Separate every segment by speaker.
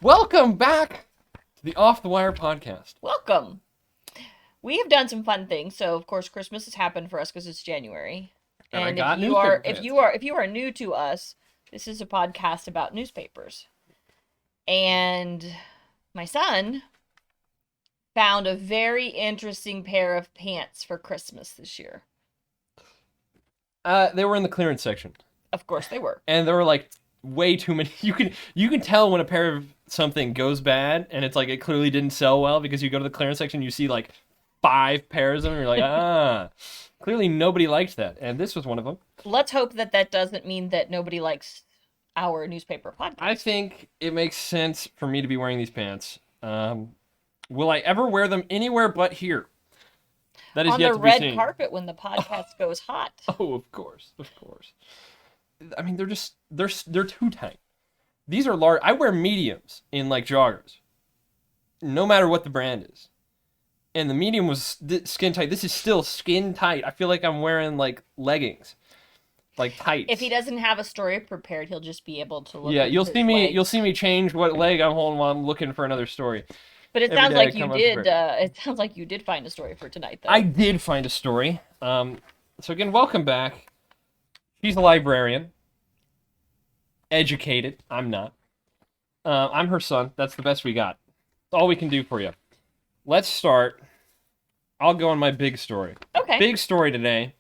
Speaker 1: Welcome back to the Off the Wire podcast.
Speaker 2: Welcome. We have done some fun things. So, of course, Christmas has happened for us because it's January.
Speaker 1: And I
Speaker 2: And if
Speaker 1: got
Speaker 2: you
Speaker 1: newspaper
Speaker 2: are
Speaker 1: pants.
Speaker 2: if you are new to us, this is a podcast about newspapers. And my son found a very interesting pair of pants for Christmas this year.
Speaker 1: They were in the clearance section,
Speaker 2: Of course they were.
Speaker 1: and there were like way too many. You can tell when a pair of something goes bad, and it's like it clearly didn't sell well because you go to the clearance section, you see like 5 pairs of them, and you're like, clearly nobody liked that, and this was one of them.
Speaker 2: Let's hope that that doesn't mean that nobody likes our newspaper podcast.
Speaker 1: I think it makes sense for me to be wearing these pants. Will I ever wear them anywhere but here? That is
Speaker 2: On
Speaker 1: yet
Speaker 2: the
Speaker 1: to be
Speaker 2: red
Speaker 1: seen.
Speaker 2: carpet when the podcast goes hot.
Speaker 1: Oh, of course, of course. I mean, they're too tight. These are large. I wear mediums in like joggers, no matter what the brand is. And the medium was skin tight. This is still skin tight. I feel like I'm wearing like leggings, like tights.
Speaker 2: If he doesn't have a story prepared, he'll just be able to look.
Speaker 1: Yeah,
Speaker 2: at
Speaker 1: you'll
Speaker 2: his
Speaker 1: see me.
Speaker 2: legs.
Speaker 1: You'll see me change what leg I'm holding while I'm looking for another story.
Speaker 2: But it
Speaker 1: every
Speaker 2: sounds
Speaker 1: day I
Speaker 2: like you
Speaker 1: come
Speaker 2: did.
Speaker 1: unprepared.
Speaker 2: It sounds like you did find a story for tonight, though.
Speaker 1: I did find a story. So again, welcome back. She's a librarian. Educated. I'm not. I'm her son. That's the best we got. That's all we can do for you. Let's start. I'll go on my big story.
Speaker 2: Okay.
Speaker 1: Big story today.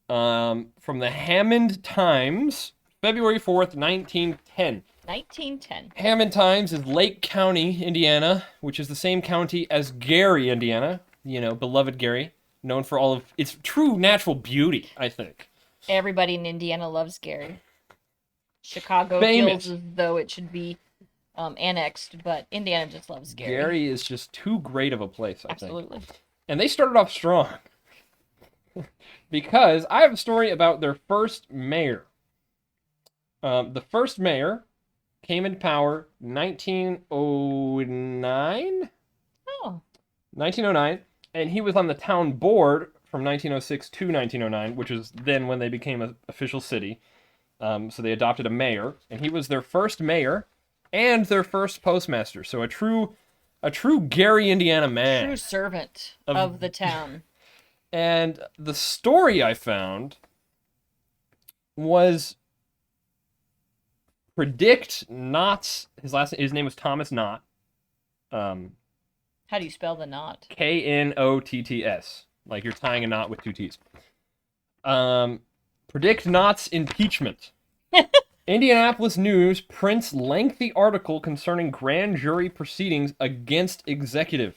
Speaker 1: From the Hammond Times, February 4th, 1910.
Speaker 2: 1910.
Speaker 1: Hammond Times is Lake County, Indiana, which is the same county as Gary, Indiana. You know, beloved Gary, known for all of its true natural beauty, I think.
Speaker 2: Everybody in Indiana loves Gary. Chicago
Speaker 1: Famous.
Speaker 2: feels as though it should be annexed, but Indiana just loves Gary.
Speaker 1: Gary is just too great of a place, I think.
Speaker 2: Absolutely.
Speaker 1: And they started off strong. Because I have a story about their first mayor. The first mayor came into power 1909?
Speaker 2: Oh.
Speaker 1: 1909, and he was on the town board from 1906 to 1909, which is then when they became an official city. So they adopted a mayor, and he was their first mayor and their first postmaster. So a true Gary, Indiana man.
Speaker 2: True servant
Speaker 1: Of-
Speaker 2: of the town.
Speaker 1: And the story I found was Predict Knott's his name was Thomas Knott.
Speaker 2: How do you spell the knot?
Speaker 1: Knotts. Like you're tying a knot with two T's. Predict Knott's impeachment. Indianapolis News prints lengthy article concerning grand jury proceedings against executive.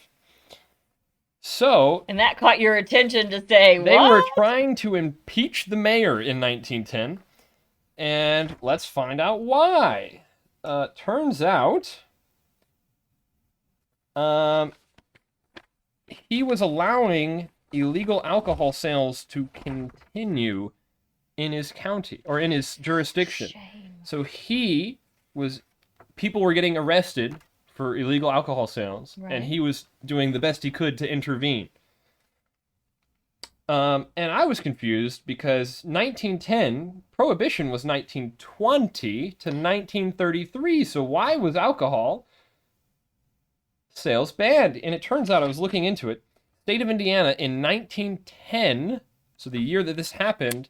Speaker 1: So,
Speaker 2: And that caught your attention to say,
Speaker 1: they
Speaker 2: what?
Speaker 1: were trying to impeach the mayor in 1910. And let's find out why. Turns out, he was allowing illegal alcohol sales to continue in his county or in his jurisdiction.
Speaker 2: Shame.
Speaker 1: So people were getting arrested for illegal alcohol sales,
Speaker 2: Right.
Speaker 1: and he was doing the best he could to intervene. And I was confused because 1910, Prohibition was 1920 to 1933, so why was alcohol sales banned? And it turns out, I was looking into it, state of Indiana in 1910, so the year that this happened,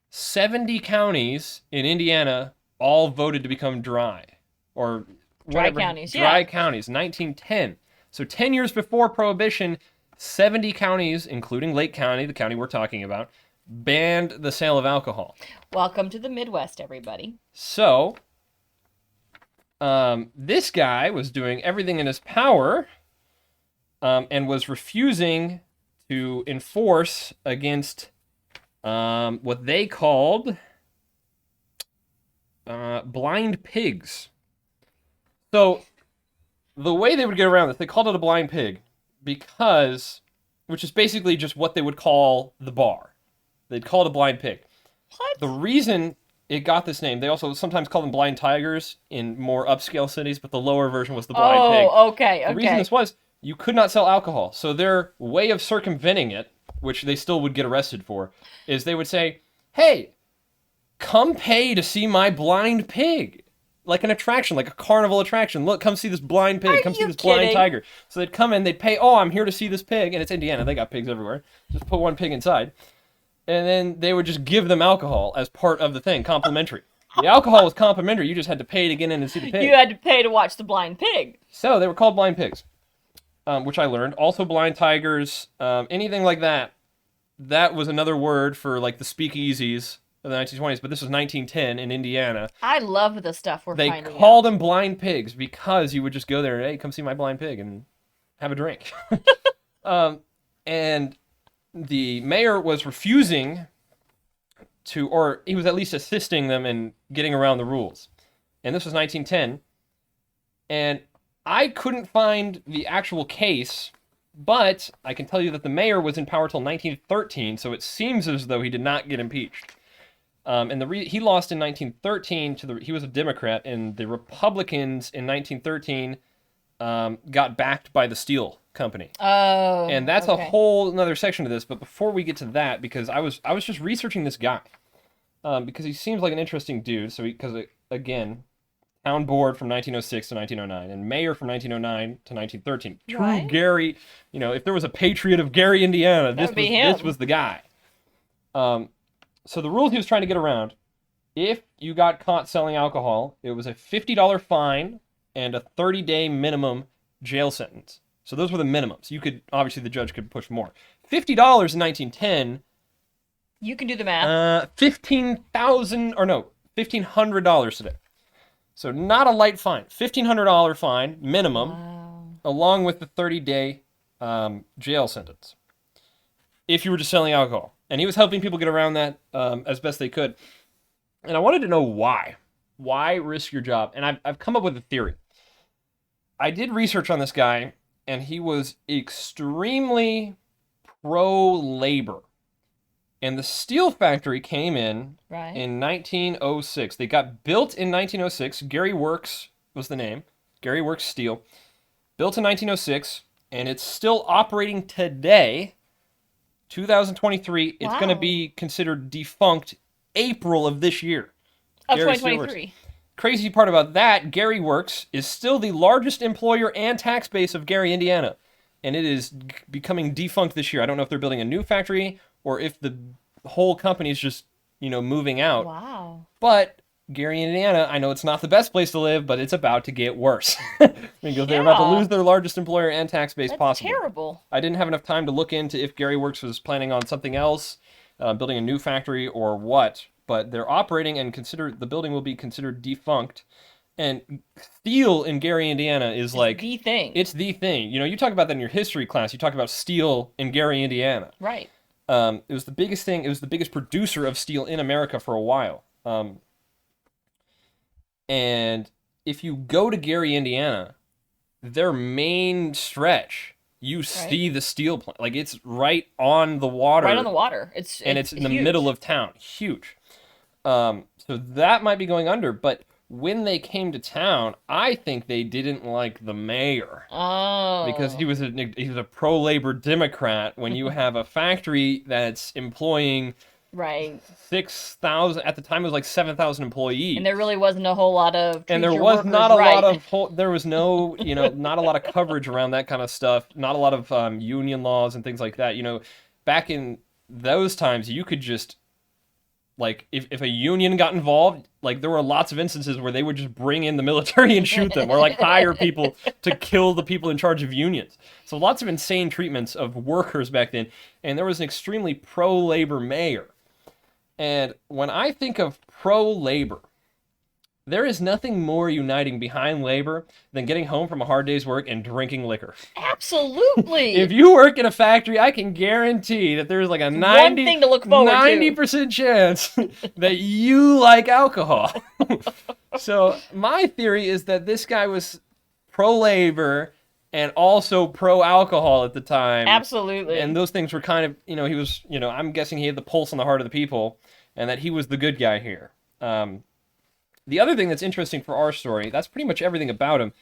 Speaker 1: 70 counties in Indiana all voted to become dry. Or
Speaker 2: Dry
Speaker 1: whatever.
Speaker 2: counties,
Speaker 1: Dry
Speaker 2: yeah.
Speaker 1: counties, 1910. So 10 years before Prohibition, 70 counties, including Lake County, the county we're talking about, banned the sale of alcohol.
Speaker 2: Welcome to the Midwest, everybody.
Speaker 1: So, this guy was doing everything in his power and was refusing to enforce against what they called blind pigs. So, the way they would get around this, they called it a blind pig which is basically just what they would call the bar. They'd call it a blind pig.
Speaker 2: What?
Speaker 1: The reason it got this name, they also sometimes call them blind tigers in more upscale cities, but the lower version was the blind pig.
Speaker 2: Oh, okay,
Speaker 1: The reason
Speaker 2: okay.
Speaker 1: this was, you could not sell alcohol. So their way of circumventing it, which they still would get arrested for, is they would say, hey, come pay to see my blind pig. like an attraction, like a carnival attraction. Look, come see this blind pig.
Speaker 2: Are
Speaker 1: Come see
Speaker 2: you
Speaker 1: this blind
Speaker 2: kidding?
Speaker 1: tiger. So they'd come in, they'd pay, oh, I'm here to see this pig. And it's Indiana. They got pigs everywhere. Just put one pig inside. And then they would just give them alcohol as part of the thing, complimentary. The alcohol was complimentary. You just had to pay to get in and see the pig.
Speaker 2: You had to pay to watch the blind pig.
Speaker 1: So they were called blind pigs, which I learned. Also blind tigers, anything like that. That was another word for like the speakeasies of the 1920s, but this was 1910 in Indiana.
Speaker 2: I love the stuff we're
Speaker 1: They
Speaker 2: finding
Speaker 1: called
Speaker 2: out.
Speaker 1: them blind pigs because you would just go there and, hey, come see my blind pig and have a drink. And the mayor was refusing to, or he was at least assisting them in getting around the rules. And this was 1910. And I couldn't find the actual case, but I can tell you that the mayor was in power till 1913, so it seems as though he did not get impeached. And he lost in 1913 he was a Democrat, and the Republicans in 1913 got backed by the steel company.
Speaker 2: Oh.
Speaker 1: And that's a whole another section of this. But before we get to that, because I was just researching this guy, because he seems like an interesting dude. So because again, town board from 1906 to 1909, and mayor from 1909 to 1913. True
Speaker 2: Right.
Speaker 1: Gary. If there was a patriot of Gary, Indiana, this was the guy. So the rules he was trying to get around: if you got caught selling alcohol, it was a $50 fine and a 30-day minimum jail sentence. So those were the minimums. You could, obviously the judge could push more. $50 in 1910.
Speaker 2: You can do the math.
Speaker 1: $1,500 today. So not a light fine. $1,500 fine minimum,
Speaker 2: Wow.
Speaker 1: along with the 30-day jail sentence, if you were just selling alcohol. And he was helping people get around that as best they could. And I wanted to know why. Why risk your job? And I've come up with a theory. I did research on this guy, and he was extremely pro-labor. And the steel factory came in
Speaker 2: Right.
Speaker 1: in 1906. They got built in 1906. Gary Works was the name. Gary Works Steel. Built in 1906, and it's still operating today. 2023, it's going to
Speaker 2: Wow.
Speaker 1: be considered defunct April of this year.
Speaker 2: Of
Speaker 1: Gary Steel Works.
Speaker 2: 2023.
Speaker 1: Crazy part about that, Gary Works is still the largest employer and tax base of Gary, Indiana. And it is becoming defunct this year. I don't know if they're building a new factory or if the whole company is just, moving out.
Speaker 2: Wow.
Speaker 1: But Gary, Indiana, I know it's not the best place to live, but it's about to get worse. Because they're about to
Speaker 2: Yeah.
Speaker 1: lose their largest employer and tax base
Speaker 2: That's
Speaker 1: possibly.
Speaker 2: terrible.
Speaker 1: I didn't have enough time to look into if Gary Works was planning on something else, building a new factory or what. But they're operating and the building will be considered defunct. And steel in Gary, Indiana is like
Speaker 2: the thing.
Speaker 1: It's the thing. You talk about that in your history class. You talk about steel in Gary, Indiana.
Speaker 2: Right.
Speaker 1: It was the biggest thing. It was the biggest producer of steel in America for a while. And if you go to Gary, Indiana, their main stretch, you see the steel plant. Like, it's right on the water.
Speaker 2: Right on the water. It's
Speaker 1: in the
Speaker 2: huge.
Speaker 1: middle of town. Huge. So that might be going under. But when they came to town, I think they didn't like the mayor.
Speaker 2: Oh.
Speaker 1: Because he was a pro-labor Democrat. When you have a factory that's employing
Speaker 2: right
Speaker 1: 6,000, at the time it was like 7,000 employees,
Speaker 2: and there really wasn't a whole lot of
Speaker 1: and there was not a lot of there was no not a lot of coverage around that kind of stuff, not a lot of union laws and things like that. Back in those times, you could just, like, if a union got involved, like, there were lots of instances where they would just bring in the military and shoot them, or like hire people to kill the people in charge of unions. So lots of insane treatments of workers back then, and there was an extremely pro-labor mayor. And when I think of pro-labor, there is nothing more uniting behind labor than getting home from a hard day's work and drinking liquor.
Speaker 2: Absolutely.
Speaker 1: If you work in a factory, I can guarantee that there's like a 90% chance that you like alcohol. So my theory is that this guy was pro-labor and also pro-alcohol at the time.
Speaker 2: Absolutely.
Speaker 1: And those things were kind of, he was, I'm guessing he had the pulse on the heart of the people, and that he was the good guy here. The other thing that's interesting for our story, that's pretty much everything about him.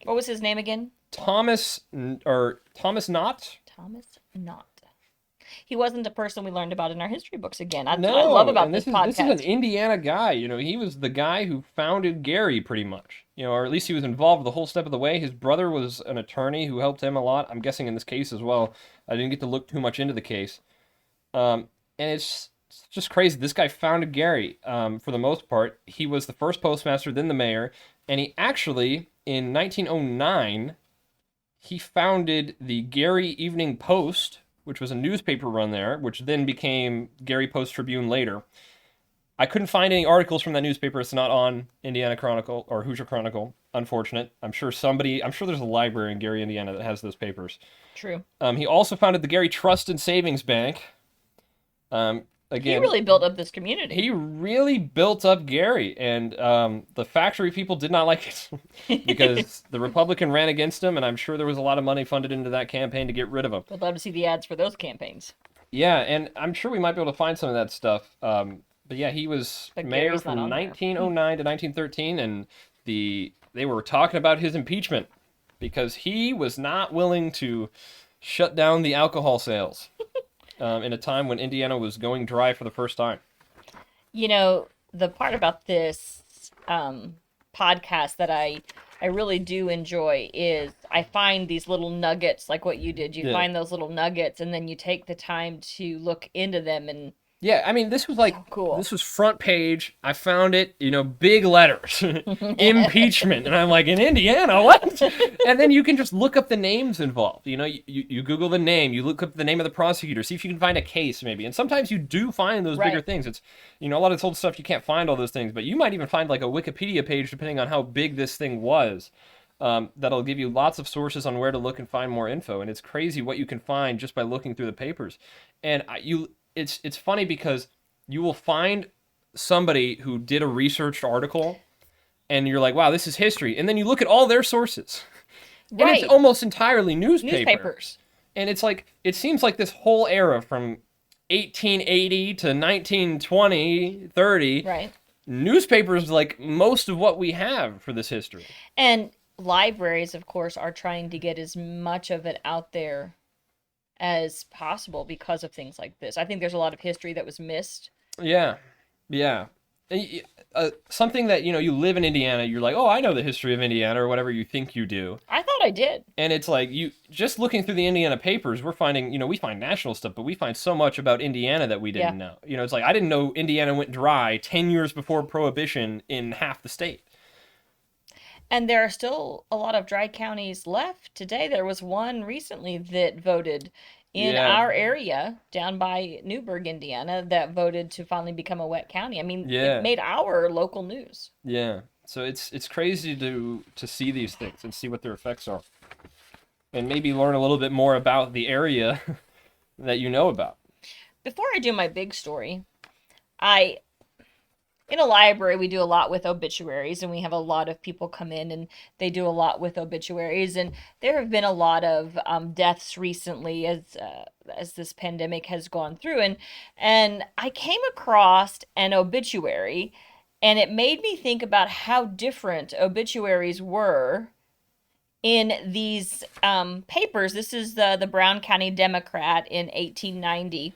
Speaker 2: What was his name again?
Speaker 1: Thomas Knott.
Speaker 2: Thomas Knott. He wasn't a person we learned about in our history books again. That's what I love
Speaker 1: No,
Speaker 2: about
Speaker 1: and
Speaker 2: this
Speaker 1: this is an
Speaker 2: podcast.
Speaker 1: Indiana guy. He was the guy who founded Gary, pretty much. Or at least he was involved the whole step of the way. His brother was an attorney who helped him a lot. I'm guessing in this case as well. I didn't get to look too much into the case. And it's just crazy. This guy founded Gary. For the most part, he was the first postmaster, then the mayor, and he actually in 1909 he founded the Gary Evening Post, which was a newspaper run there, which then became Gary Post Tribune later. I couldn't find any articles from that newspaper. It's not on Indiana Chronicle or Hoosier Chronicle. Unfortunate. I'm sure there's a library in Gary, Indiana that has those papers.
Speaker 2: True.
Speaker 1: He also founded the Gary Trust and Savings Bank.
Speaker 2: He
Speaker 1: Again,
Speaker 2: really built up this community.
Speaker 1: he really built up Gary, and the factory people did not like it because the Republican ran against him, and I'm sure there was a lot of money funded into that campaign to get rid of him.
Speaker 2: Would love to see the ads for those campaigns.
Speaker 1: Yeah, and I'm sure we might be able to find some of that stuff. But yeah, he was
Speaker 2: But
Speaker 1: mayor
Speaker 2: Gary's not
Speaker 1: from
Speaker 2: on there.
Speaker 1: 1909 to 1913, and they were talking about his impeachment because he was not willing to shut down the alcohol sales in a time when Indiana was going dry for the first time.
Speaker 2: The part about this podcast that I really do enjoy is I find these little nuggets like what you did. You
Speaker 1: Yeah.
Speaker 2: find those little nuggets and then you take the time to look into them, and
Speaker 1: Yeah, I mean, this was like
Speaker 2: cool.
Speaker 1: this was front page. I found it, big letters, impeachment, and I'm like, in Indiana, what? And then you can just look up the names involved. You Google the name, you look up the name of the prosecutor, see if you can find a case maybe. And sometimes you do find those bigger
Speaker 2: Right.
Speaker 1: things. It's a lot of this old stuff you can't find all those things, but you might even find like a Wikipedia page depending on how big this thing was. That'll give you lots of sources on where to look and find more info, and it's crazy what you can find just by looking through the papers. And it's funny because you will find somebody who did a researched article and you're like, wow, this is history. And then you look at all their sources. And
Speaker 2: Right.
Speaker 1: it's almost entirely
Speaker 2: Newspapers.
Speaker 1: And it's like, it seems like this whole era from 1880 to 1920, 30,
Speaker 2: Right.
Speaker 1: newspapers like most of what we have for this history.
Speaker 2: And libraries, of course, are trying to get as much of it out there as possible because of things like this. I think there's a lot of history that was missed.
Speaker 1: Yeah. Yeah. Something that, you live in Indiana, you're like, oh, I know the history of Indiana or whatever you think you do.
Speaker 2: I thought I did.
Speaker 1: And it's like, you just looking through the Indiana papers, we're finding, we find national stuff, but we find so much about Indiana that we didn't know. It's like, I didn't know Indiana went dry 10 years before Prohibition in half the state.
Speaker 2: And there are still a lot of dry counties left today. There was one recently that voted in
Speaker 1: Yeah.
Speaker 2: our area down by Newburgh, Indiana, that voted to finally become a wet county. I mean,
Speaker 1: Yeah.
Speaker 2: it made our local news.
Speaker 1: Yeah. So it's crazy to see these things and see what their effects are. And maybe learn a little bit more about the area that you know about.
Speaker 2: Before I do my big story, in a library, we do a lot with obituaries, and we have a lot of people come in and they do a lot with obituaries. And there have been a lot of deaths recently as this pandemic has gone through. And I came across an obituary, and it made me think about how different obituaries were in these papers. This is the Brown County Democrat in 1890.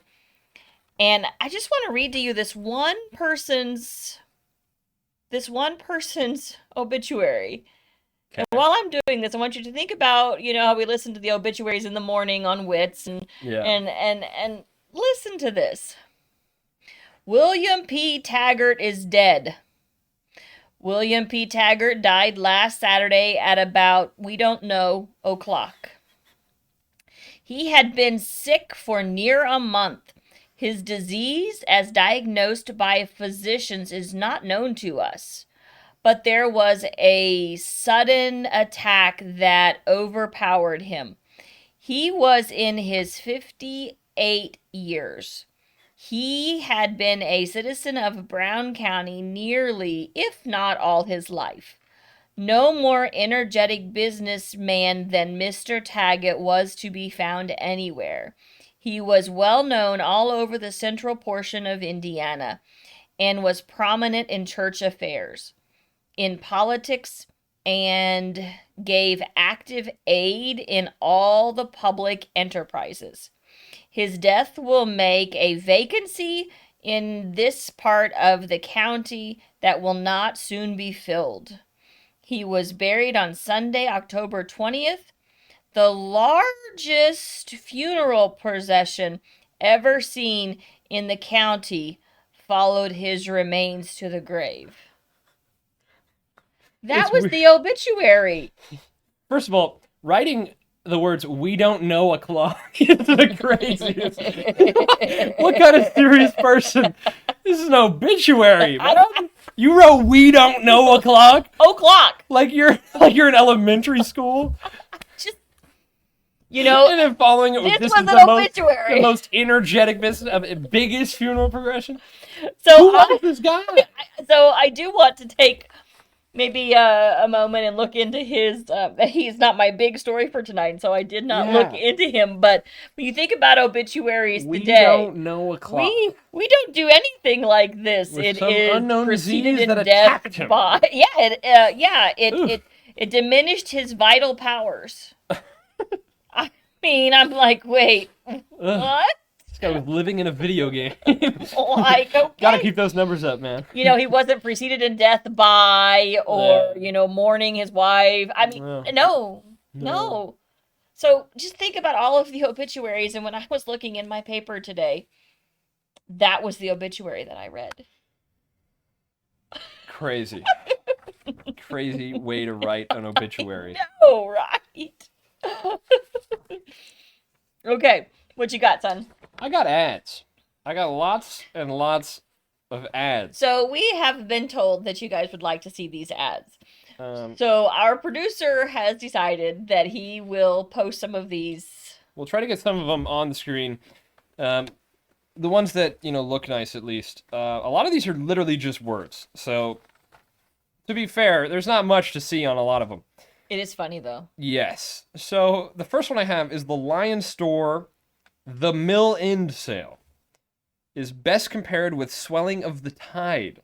Speaker 2: And I just want to read to you this one person's obituary.
Speaker 1: Okay.
Speaker 2: And while I'm doing this, I want you to think about, how we listen to the obituaries in the morning on Wits and
Speaker 1: Yeah.
Speaker 2: and listen to this. William P. Taggart is dead. William P. Taggart died last Saturday at about, we don't know, o'clock. He had been sick for near a month. His disease, as diagnosed by physicians, is not known to us, but there was a sudden attack that overpowered him. He was in his 58 years. He had been a citizen of Brown County nearly, if not all his life. No more energetic businessman than Mr. Taggart was to be found anywhere. He was well known all over the central portion of Indiana and was prominent in church affairs, in politics, and gave active aid in all the public enterprises. His death will make a vacancy in this part of the county that will not soon be filled. He was buried on Sunday, October 20th. The largest funeral procession ever seen in the county followed his remains to the grave. That
Speaker 1: It's
Speaker 2: was
Speaker 1: weird.
Speaker 2: the obituary.
Speaker 1: First of all, writing the words "we don't know a clock" is the craziest. What kind of serious person? This is an obituary. You wrote "we don't know a clock"
Speaker 2: O'clock.
Speaker 1: like you're in elementary school,
Speaker 2: Just, you know,
Speaker 1: and then following it with
Speaker 2: this
Speaker 1: this
Speaker 2: was
Speaker 1: is
Speaker 2: an
Speaker 1: the
Speaker 2: obituary.
Speaker 1: most energetic biggest funeral progression.
Speaker 2: So
Speaker 1: Who was this guy?
Speaker 2: So I do want to take maybe a moment and look into his. He's not my big story for tonight, so I did not look into him. But when you think about obituaries
Speaker 1: We
Speaker 2: today,
Speaker 1: don't know a clock.
Speaker 2: we don't do anything like this.
Speaker 1: With
Speaker 2: it
Speaker 1: some
Speaker 2: is
Speaker 1: unknown
Speaker 2: preceded
Speaker 1: disease
Speaker 2: in
Speaker 1: that
Speaker 2: death
Speaker 1: attacked him.
Speaker 2: by it diminished his vital powers. I mean, I'm like, wait, what?
Speaker 1: This guy was living in a video game.
Speaker 2: Like, okay.
Speaker 1: Gotta keep those numbers up, man.
Speaker 2: You know, he wasn't preceded in death by or, mourning his wife. I mean, no. So just think about all of the obituaries. And when I was looking in my paper today, that was the obituary that I read.
Speaker 1: Crazy. Crazy way to write an obituary.
Speaker 2: No, right? Okay, what you got, son?
Speaker 1: I got ads. I got lots and lots of ads.
Speaker 2: So we have been told that you guys would like to see these ads.
Speaker 1: Um,
Speaker 2: So our producer has decided that he will post some of these.
Speaker 1: we'll try to get some of them on the screen. The ones that, look nice at least. A lot of these are literally just words. So, to be fair, there's not much to see on a lot of them.
Speaker 2: It is funny, though.
Speaker 1: Yes. So, the first one I have is the Lion Store The Mill End Sale. Is best compared with swelling of the tide.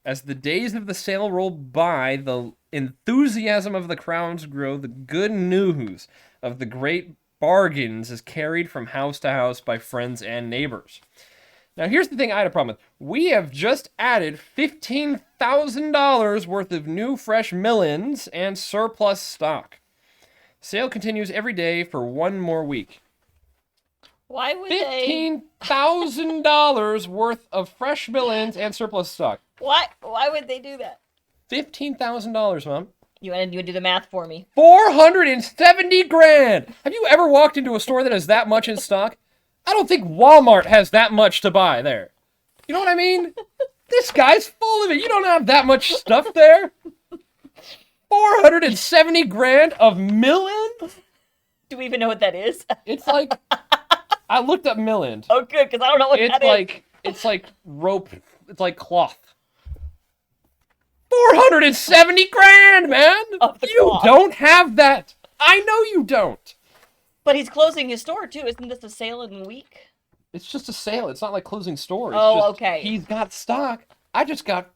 Speaker 1: As the days of the sale roll by, the enthusiasm of the crowds grow, the good news of the great bargains is carried from house to house by friends and neighbors. Now, here's the thing I had a problem with. We have just added $15,000 worth of new fresh millins and surplus stock. Sale continues every day for one more week.
Speaker 2: Why would they?
Speaker 1: $15,000 worth of fresh millins and surplus stock.
Speaker 2: Why would they do that?
Speaker 1: $15,000, Mom.
Speaker 2: You want to do the math for me?
Speaker 1: 470 grand. Have you ever walked into a store that has that much in stock? I don't think Walmart has that much to buy there. You know what I mean? This guy's full of it. You don't have that much stuff there. 470 grand of millins?
Speaker 2: Do we even know what that is?
Speaker 1: It's like, I looked up millined.
Speaker 2: Oh, good, because I don't know what that is.
Speaker 1: It's like rope. It's like cloth. 470 grand, man. You
Speaker 2: cloth.
Speaker 1: don't have that. I know you don't.
Speaker 2: But he's closing his store, too. Isn't this a sale in a week?
Speaker 1: It's just a sale. It's not like closing stores.
Speaker 2: Oh, okay.
Speaker 1: He's got stock. I just got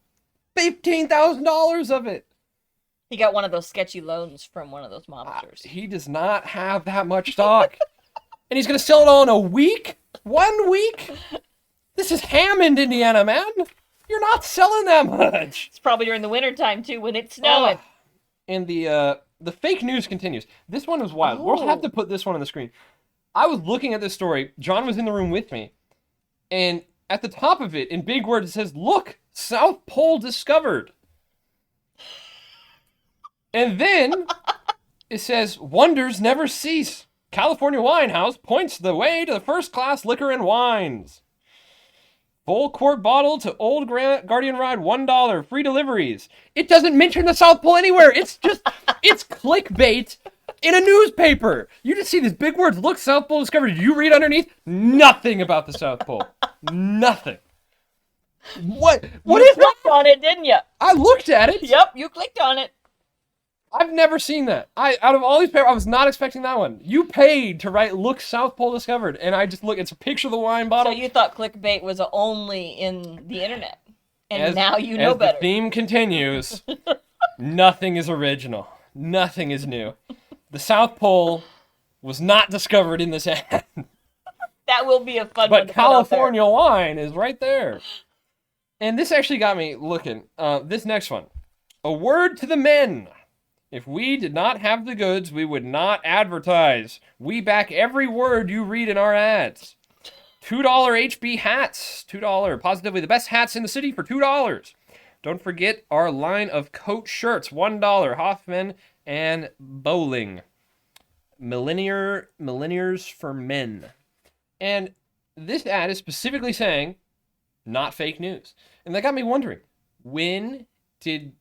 Speaker 1: $15,000 of it.
Speaker 2: He got one of those sketchy loans from one of those mobsters.
Speaker 1: He does not have that much stock. And he's going to sell it all in a week? 1 week? This is Hammond, Indiana, man. You're not selling that much.
Speaker 2: It's probably during the wintertime, too, when it's snowing.
Speaker 1: And the fake news continues. This one was wild. We'll have to put this one on the screen. I was looking at this story. John was in the room with me. And at the top of it, in big words, it says, "Look, South Pole discovered." And then it says, "Wonders never cease. California Wine House points the way to the first-class liquor and wines. Full quart bottle to Old Guardian Ride, $1. Free deliveries." It doesn't mention the South Pole anywhere. It's clickbait in a newspaper. You just see these big words. "Look, South Pole discovered." Did you read underneath? Nothing about the South Pole. Nothing. What is
Speaker 2: You clicked on it, didn't you?
Speaker 1: I looked at it.
Speaker 2: Yep, you clicked on it.
Speaker 1: I've never seen that. Out of all these papers, I was not expecting that one. You paid to write "Look, South Pole discovered," and I just look. It's a picture of the wine bottle.
Speaker 2: So you thought clickbait was only in the internet, and now you know
Speaker 1: as
Speaker 2: better.
Speaker 1: The theme continues. Nothing is original. Nothing is new. The South Pole was not discovered in this ad.
Speaker 2: That will be a fun one
Speaker 1: But
Speaker 2: to put out there.
Speaker 1: California wine is right there. And this actually got me looking. This next one. A word to the men. If we did not have the goods, we would not advertise. We back every word you read in our ads. $2 HB hats. $2. Positively the best hats in the city for $2. Don't forget our line of coat shirts. $1. Hoffman and Bowling. Millennials for men. And this ad is specifically saying, not fake news. And that got me wondering, when did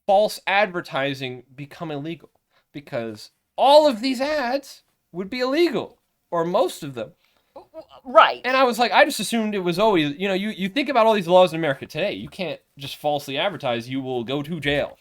Speaker 1: false advertising become illegal? Because all of these ads would be illegal, or most of them.
Speaker 2: Right.
Speaker 1: And I was like, I just assumed it was always, you think about all these laws in America today. You can't just falsely advertise. You will go to jail,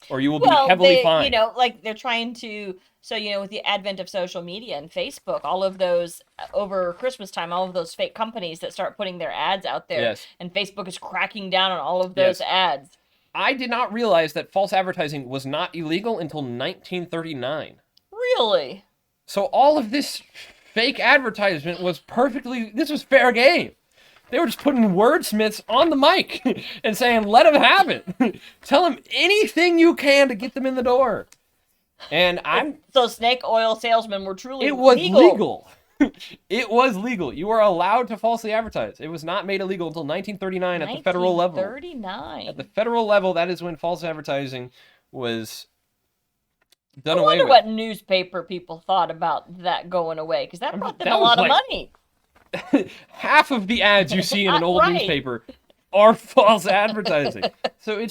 Speaker 1: or you will be heavily fined.
Speaker 2: Like they're trying to, so, with the advent of social media and Facebook, all of those, over Christmas time, all of those fake companies that start putting their ads out there.
Speaker 1: Yes.
Speaker 2: And Facebook is cracking down on all of those ads.
Speaker 1: I did not realize that false advertising was not illegal until 1939.
Speaker 2: Really?
Speaker 1: So all of this fake advertisement was this was fair game. They were just putting wordsmiths on the mic and saying, let them have it. Tell them anything you can to get them in the door. And
Speaker 2: So snake oil salesmen were truly
Speaker 1: It was legal. It was legal. You are allowed to falsely advertise. It was not made illegal until 1939 at the federal level.
Speaker 2: 1939.
Speaker 1: At the federal level, that is when false advertising was done
Speaker 2: I
Speaker 1: away
Speaker 2: wonder
Speaker 1: with.
Speaker 2: what newspaper people thought about that going away, because that brought them a lot of money.
Speaker 1: Half of the ads you see in an old newspaper are false advertising. So I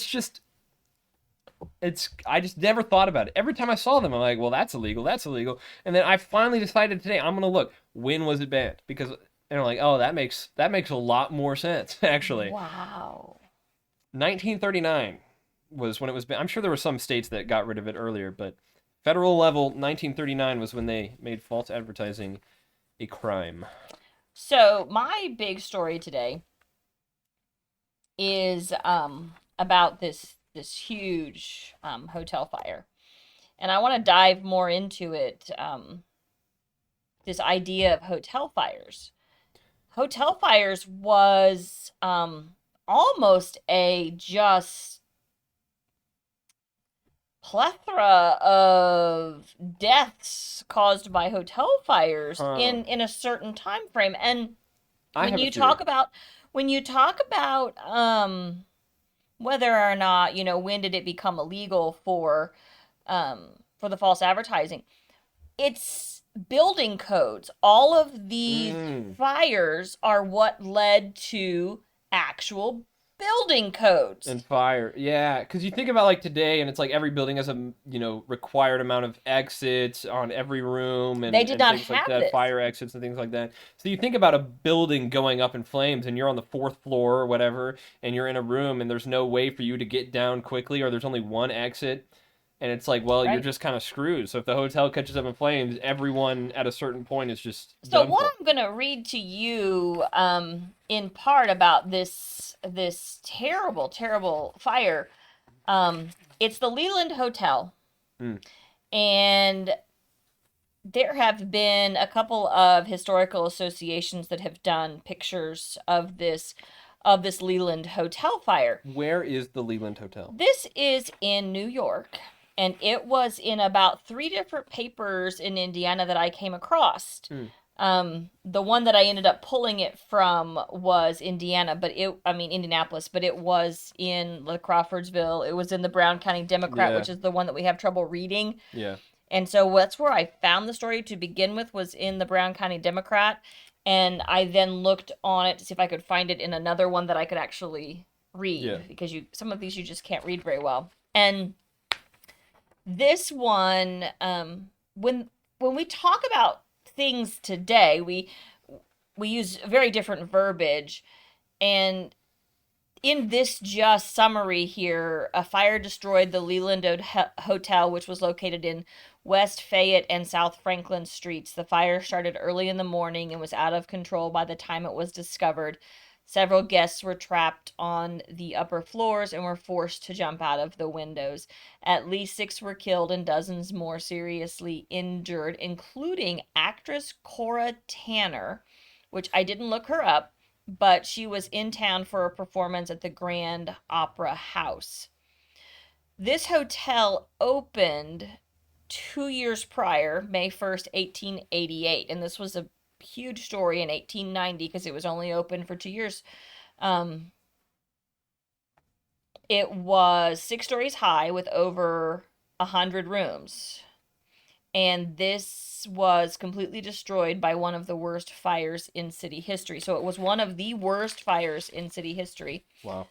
Speaker 1: just never thought about it. Every time I saw them, I'm like, well, that's illegal. And then I finally decided today, I'm going to look, when was it banned? Because, and I'm like, oh, that makes a lot more sense, actually.
Speaker 2: Wow.
Speaker 1: 1939 was when it was banned. I'm sure there were some states that got rid of it earlier, but federal level, 1939 was when they made false advertising a crime.
Speaker 2: So my big story today is about this huge hotel fire, and I want to dive more into it. This idea of hotel fires. Hotel fires was almost a just plethora of deaths caused by hotel fires in a certain time frame. And when you talk about whether or not, when did it become illegal for the false advertising, it's building codes. All of these fires are what led to actual building codes.
Speaker 1: And fire, yeah, because you think about like today, and it's like every building has a required amount of exits on every room, and
Speaker 2: they did not
Speaker 1: things
Speaker 2: have
Speaker 1: like that,
Speaker 2: this.
Speaker 1: fire exits and things like that. So you think about a building going up in flames, and you're on the 4th floor or whatever, and you're in a room, and there's no way for you to get down quickly, or there's only one exit. And it's like, well, you're just kind of screwed. So if the hotel catches up in flames, everyone at a certain point is just
Speaker 2: So what I'm going to read to you in part about this terrible, terrible fire, it's the Leland Hotel. And there have been a couple of historical associations that have done pictures of this Leland Hotel fire.
Speaker 1: Where is the Leland Hotel?
Speaker 2: This is in New York. And it was in about 3 different papers in Indiana that I came across. The one that I ended up pulling it from was Indianapolis, but it was in Crawfordsville. It was in the Brown County Democrat, which is the one that we have trouble reading.
Speaker 1: Yeah.
Speaker 2: And so that's where I found the story to begin with, was in the Brown County Democrat. And I then looked on it to see if I could find it in another one that I could actually read, because some of these you just can't read very well. And this one, when we talk about things today, we use very different verbiage. And in this just summary here, a fire destroyed the Leland Hotel, which was located in West Fayette and South Franklin Streets. The fire started early in the morning and was out of control by the time it was discovered. Several guests were trapped on the upper floors and were forced to jump out of the windows. At least 6 were killed and dozens more seriously injured, including actress Cora Tanner, which I didn't look her up, but she was in town for a performance at the Grand Opera House. This hotel opened 2 years prior, May 1st, 1888, and this was a huge story in 1890 because it was only open for 2 years. It was 6 stories high with over 100 rooms. And this was completely destroyed by one of the worst fires in city history. So it was one of the worst fires in city history.
Speaker 1: Wow.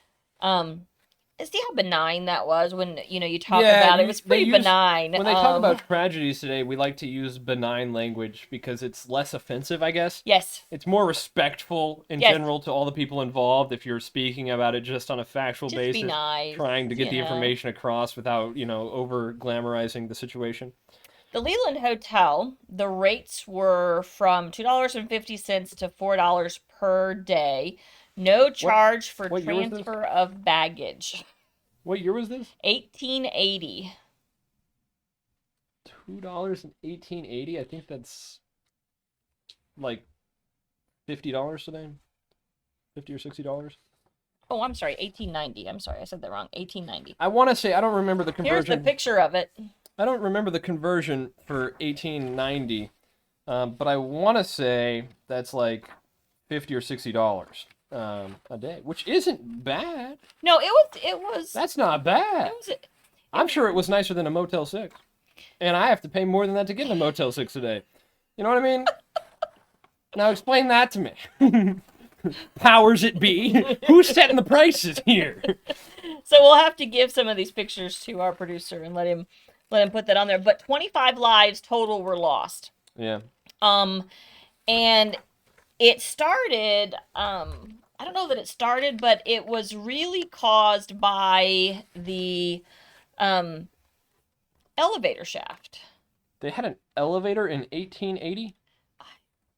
Speaker 2: See how benign that was when, you talk about it. It was pretty benign.
Speaker 1: When they talk about tragedies today, we like to use benign language because it's less offensive, I guess.
Speaker 2: Yes.
Speaker 1: It's more respectful in general to all the people involved if you're speaking about it just on a factual basis.
Speaker 2: Be nice,
Speaker 1: trying to get the information across without, over glamorizing the situation.
Speaker 2: The Leland Hotel, the rates were from $2.50 to $4 per day. No charge for transfer of baggage.
Speaker 1: What year was this?
Speaker 2: 1880.
Speaker 1: $2 in 1880? I think that's like $50 today. $50 or $60.
Speaker 2: Oh, I'm sorry, 1890. I'm sorry, I said that wrong. 1890.
Speaker 1: I want to say I don't remember the conversion.
Speaker 2: Here's the picture of it.
Speaker 1: I don't remember the conversion for 1890, but I want to say that's like $50 or $60 a day, which isn't bad.
Speaker 2: No, it was.
Speaker 1: That's not bad. I'm sure it was nicer than a Motel 6, and I have to pay more than that to get in a Motel 6 a day. You know what I mean? Now explain that to me. Powers it be? Who's setting the prices here?
Speaker 2: So we'll have to give some of these pictures to our producer and let him put that on there. But 25 lives total were lost.
Speaker 1: Yeah.
Speaker 2: And it started, I don't know that it started, but it was really caused by the elevator shaft.
Speaker 1: They had an elevator in 1880?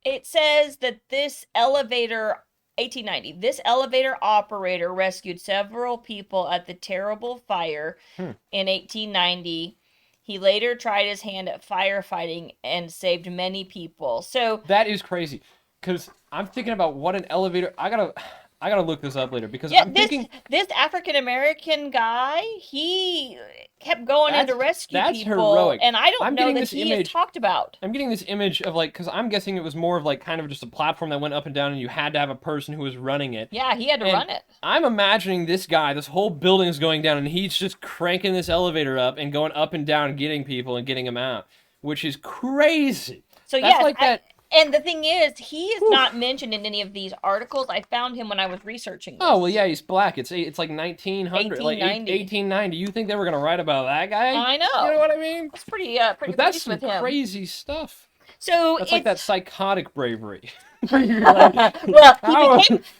Speaker 2: It says that this elevator, 1890, this elevator operator rescued several people at the terrible fire in 1890. He later tried his hand at firefighting and saved many people. So
Speaker 1: that is crazy, because I'm thinking about what an elevator. I gotta look this up later because I'm thinking
Speaker 2: this African American guy, he kept going in to rescue people.
Speaker 1: That's heroic.
Speaker 2: And I don't know that he is talked about.
Speaker 1: I'm getting this image of because I'm guessing it was more of kind of just a platform that went up and down, and you had to have a person who was running it.
Speaker 2: Yeah, he had to run it.
Speaker 1: I'm imagining this guy, this whole building is going down, and he's just cranking this elevator up and going up and down and getting people and getting them out, which is crazy.
Speaker 2: So that's that. And the thing is, he is not mentioned in any of these articles. I found him when I was researching this.
Speaker 1: Oh, well, yeah, he's black. It's like 1900,
Speaker 2: 1890.
Speaker 1: 1890. You think they were going to write about that guy?
Speaker 2: I know.
Speaker 1: You know what I mean?
Speaker 2: It's pretty
Speaker 1: but that's
Speaker 2: with him.
Speaker 1: Crazy stuff.
Speaker 2: So
Speaker 1: that's like that psychotic bravery.
Speaker 2: Well, he became,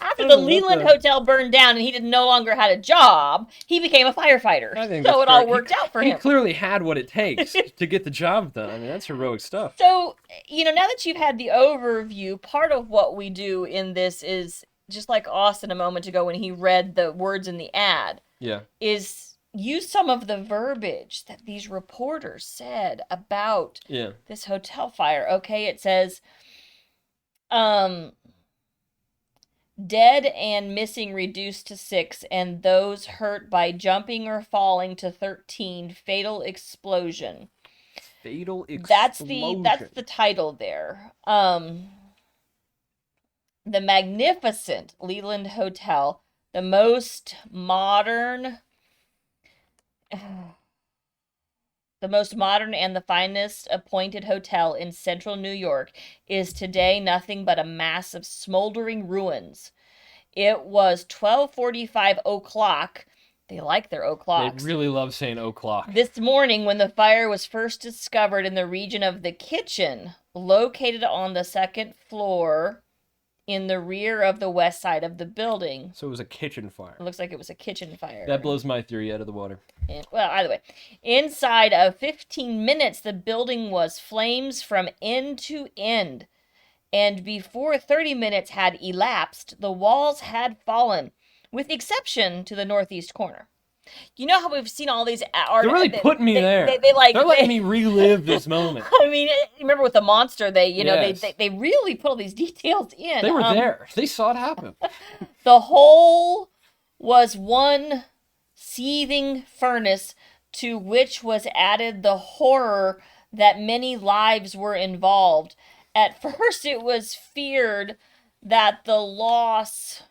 Speaker 2: after the Leland Hotel burned down and he no longer had a job, he became a firefighter. So it all worked out for him.
Speaker 1: He clearly had what it takes to get the job done. I mean, that's heroic stuff.
Speaker 2: So, now that you've had the overview, part of what we do in this is, just like Austin a moment ago when he read the words in the ad, is use some of the verbiage that these reporters said about this hotel fire. Okay, it says, dead and missing reduced to 6, and those hurt by jumping or falling to 13. Fatal explosion.
Speaker 1: Fatal
Speaker 2: That's
Speaker 1: explosion.
Speaker 2: the title there. The magnificent Leland Hotel, the most modern and the finest appointed hotel in central New York, is today nothing but a mass of smoldering ruins. It was 12:45 o'clock. They like their o'clocks.
Speaker 1: They really love saying o'clock.
Speaker 2: This morning when the fire was first discovered in the region of the kitchen, located on the second floor in the rear of the west side of the building.
Speaker 1: So it was a kitchen fire.
Speaker 2: It looks like it was a kitchen fire.
Speaker 1: That blows my theory out of the water.
Speaker 2: Well, either way. Inside of 15 minutes, the building was flames from end to end. and before 30 minutes had elapsed, the walls had fallen, with the exception to the northeast corner. You know how we've seen all these art?
Speaker 1: They're really putting me there.
Speaker 2: They're
Speaker 1: letting me relive this moment.
Speaker 2: I mean, remember with the monster,
Speaker 1: Yes.
Speaker 2: they really put all these details in.
Speaker 1: They were there. They saw it happen.
Speaker 2: The whole was one seething furnace to which was added the horror that many lives were involved. At first, it was feared that the loss...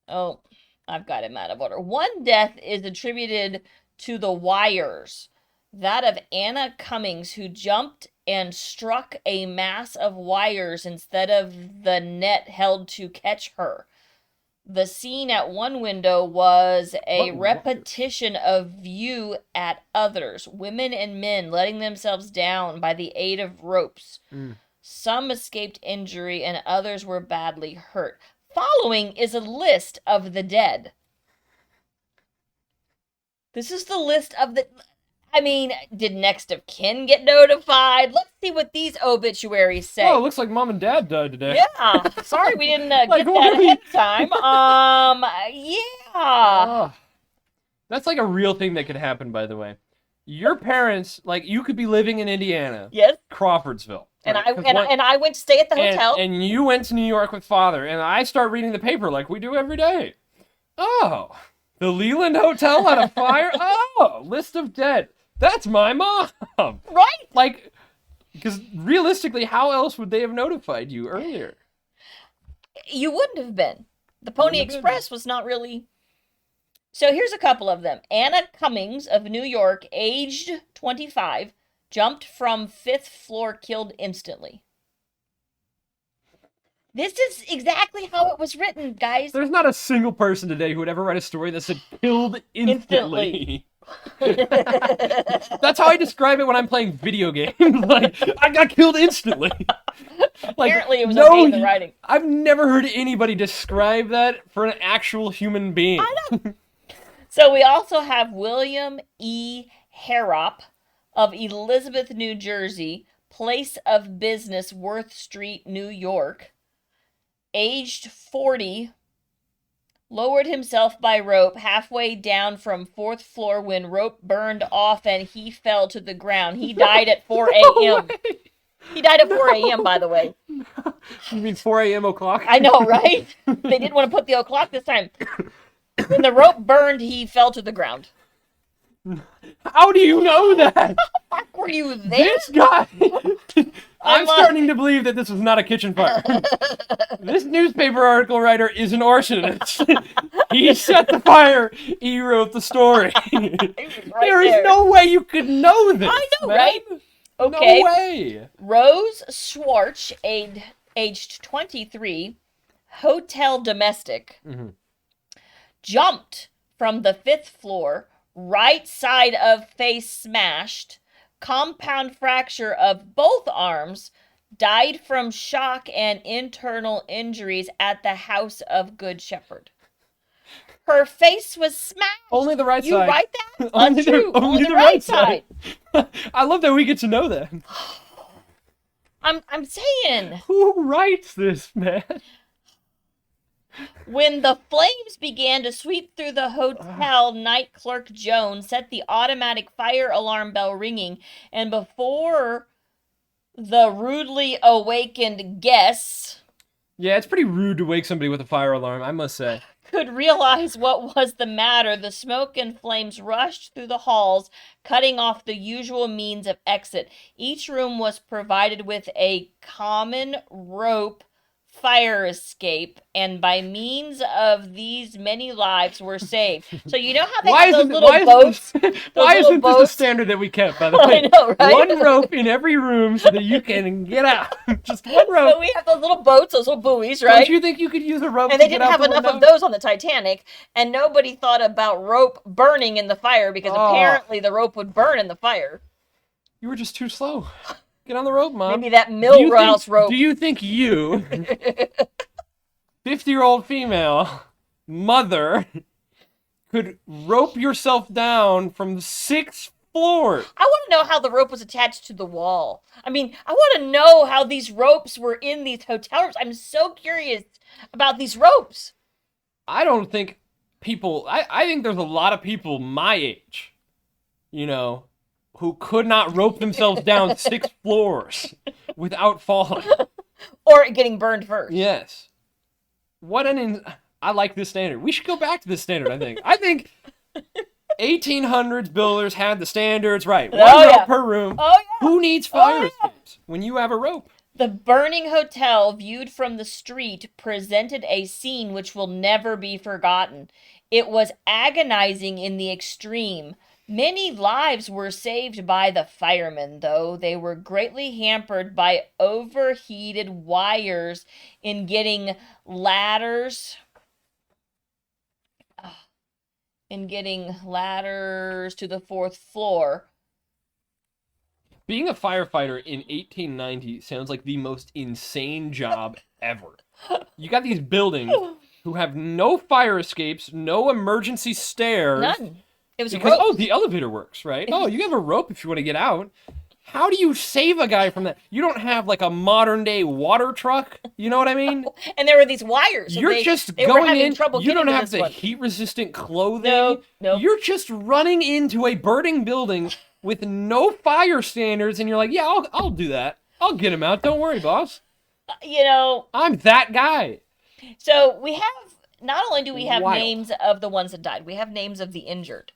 Speaker 2: Oh, I've got him out of order. One death is attributed to the wires, that of Anna Cummings, who jumped and struck a mass of wires instead of the net held to catch her. The scene at one window was a repetition of view at others, women and men letting themselves down by the aid of ropes. Some escaped injury and others were badly hurt. Following is a list of the dead. This is the list of the... I mean, did next of kin get notified? Let's see what these obituaries say.
Speaker 1: Oh, it looks like Mom and Dad died today.
Speaker 2: Yeah. Sorry we didn't get that ahead of time. Yeah.
Speaker 1: That's like a real thing that could happen, by the way. Your parents, like, you could be living in Indiana.
Speaker 2: Yes.
Speaker 1: Crawfordsville.
Speaker 2: And
Speaker 1: right?
Speaker 2: I went to stay at the hotel.
Speaker 1: And you went to New York with Father, and I start reading the paper like we do every day. Oh, the Leland Hotel had a fire? Oh, list of dead. That's my mom.
Speaker 2: Right?
Speaker 1: Like, because realistically, how else would they have notified you earlier?
Speaker 2: You wouldn't have been. The Pony Express was not really... So here's a couple of them. Anna Cummings of New York, aged 25, jumped from 5th floor, killed instantly. This is exactly how it was written, guys.
Speaker 1: There's not a single person today who would ever write a story that said killed instantly. That's how I describe it when I'm playing video games. Like, I got killed instantly. Like,
Speaker 2: apparently it was okay in the writing.
Speaker 1: I've never heard anybody describe that for an actual human being.
Speaker 2: I know. So we also have William E. Harrop of Elizabeth, New Jersey, place of business Worth Street, New York, aged 40, lowered himself by rope halfway down from 4th floor when rope burned off and he fell to the ground. He died at 4 a.m. He died at 4 a.m., by the way.
Speaker 1: You mean 4 a.m. o'clock?
Speaker 2: I know, right? They didn't want to put the o'clock this time. When the rope burned, he fell to the ground.
Speaker 1: How do you know that?
Speaker 2: Were you there?
Speaker 1: This guy... I'm starting to believe that this was not a kitchen fire. This newspaper article writer is an arsonist. He set the fire. He wrote the story. There is no way you could know this.
Speaker 2: I know,
Speaker 1: man.
Speaker 2: right? Okay.
Speaker 1: No way.
Speaker 2: Rose Schwartz, aged 23, hotel domestic, jumped from the 5th floor, right side of face smashed, compound fracture of both arms, died from shock and internal injuries at the House of Good Shepherd. Her face was smashed.
Speaker 1: Only the right side.
Speaker 2: You write that?
Speaker 1: Only
Speaker 2: Untrue.
Speaker 1: Only the right side. I love that we get to know that.
Speaker 2: I'm saying.
Speaker 1: Who writes this, man?
Speaker 2: When the flames began to sweep through the hotel, night clerk Jones set the automatic fire alarm bell ringing, and before the rudely awakened guests...
Speaker 1: Yeah, it's pretty rude to wake somebody with a fire alarm, I must say.
Speaker 2: ...could realize what was the matter, the smoke and flames rushed through the halls, cutting off the usual means of exit. Each room was provided with a common rope fire escape, and by means of these many lives were saved. So you know how they have those little boats?
Speaker 1: Why isn't this a standard that we kept, by the way?
Speaker 2: I know, right?
Speaker 1: One rope in every room so that you can get out. Just one rope.
Speaker 2: So we have those little boats, those little buoys, right?
Speaker 1: Don't you think you could use a rope
Speaker 2: and
Speaker 1: to
Speaker 2: they
Speaker 1: get
Speaker 2: didn't
Speaker 1: out
Speaker 2: have
Speaker 1: the
Speaker 2: enough
Speaker 1: window?
Speaker 2: of those on the Titanic, and nobody thought about rope burning in the fire because apparently the rope would burn in the fire.
Speaker 1: You were just too slow. Get on the rope, Mom.
Speaker 2: Maybe that Millhouse rope.
Speaker 1: Do you think you, 50-year-old female mother, could rope yourself down from the 6th floors.
Speaker 2: I want to know how the rope was attached to the wall. I mean, I want to know how these ropes were in these hotel rooms. I'm so curious about these ropes.
Speaker 1: I don't think people. I think there's a lot of people my age, you know, who could not rope themselves down 6 floors without falling.
Speaker 2: Or getting burned first.
Speaker 1: Yes. I like this standard. We should go back to this standard, I think. I think 1800s builders had the standards right. One rope per room.
Speaker 2: Oh, yeah.
Speaker 1: Who needs fire escapes when you have a rope?
Speaker 2: The burning hotel, viewed from the street, presented a scene which will never be forgotten. It was agonizing in the extreme. Many lives were saved by the firemen, though they were greatly hampered by overheated wires in getting ladders to the 4th floor.
Speaker 1: Being a firefighter in 1890 sounds like the most insane job ever. You got these buildings who have no fire escapes, no emergency stairs.
Speaker 2: None. It was
Speaker 1: because,
Speaker 2: ropes.
Speaker 1: the elevator works, right? Oh, you have a rope if you want to get out. How do you save a guy from that? You don't have like a modern day water truck. You know what I mean?
Speaker 2: And there were these wires.
Speaker 1: You're just going in. You don't have the heat-resistant clothing.
Speaker 2: No.
Speaker 1: You're just running into a burning building with no fire standards, and you're like, yeah, I'll do that. I'll get him out. Don't worry, boss.
Speaker 2: You know,
Speaker 1: I'm that guy.
Speaker 2: So we have, not only do we have names of the ones that died, we have names of the injured.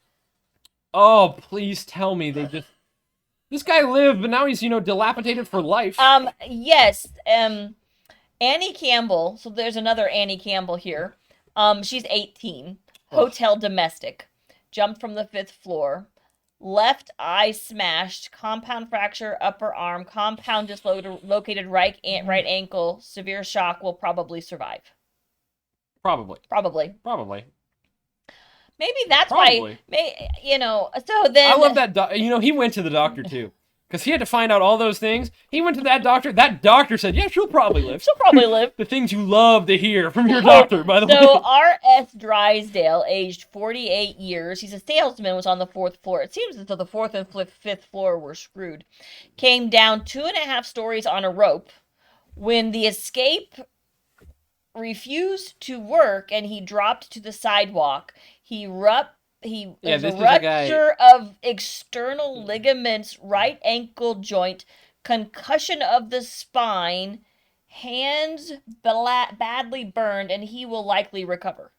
Speaker 1: Oh, please tell me this guy lived, but now he's, dilapidated for life.
Speaker 2: Yes. Annie Campbell. So there's another Annie Campbell here. She's 18. Hotel domestic. Jumped from the 5th floor. Left eye smashed. Compound fracture, upper arm. Compound dislocated right ankle. Severe shock. Will probably survive.
Speaker 1: Probably.
Speaker 2: Maybe that's why, so then...
Speaker 1: I love that, he went to the doctor, too. Because he had to find out all those things. He went to that doctor. That doctor said, yeah, she'll probably live. The things you love to hear from your doctor, by the way.
Speaker 2: So R.S. Drysdale, aged 48 years, he's a salesman, was on the 4th floor. It seems as though the 4th and 5th floor were screwed. Came down 2.5 stories on a rope. When the escape refused to work and he dropped to the sidewalk, he was a rupture of external ligaments, right ankle joint, concussion of the spine, hands badly burned, and he will likely recover.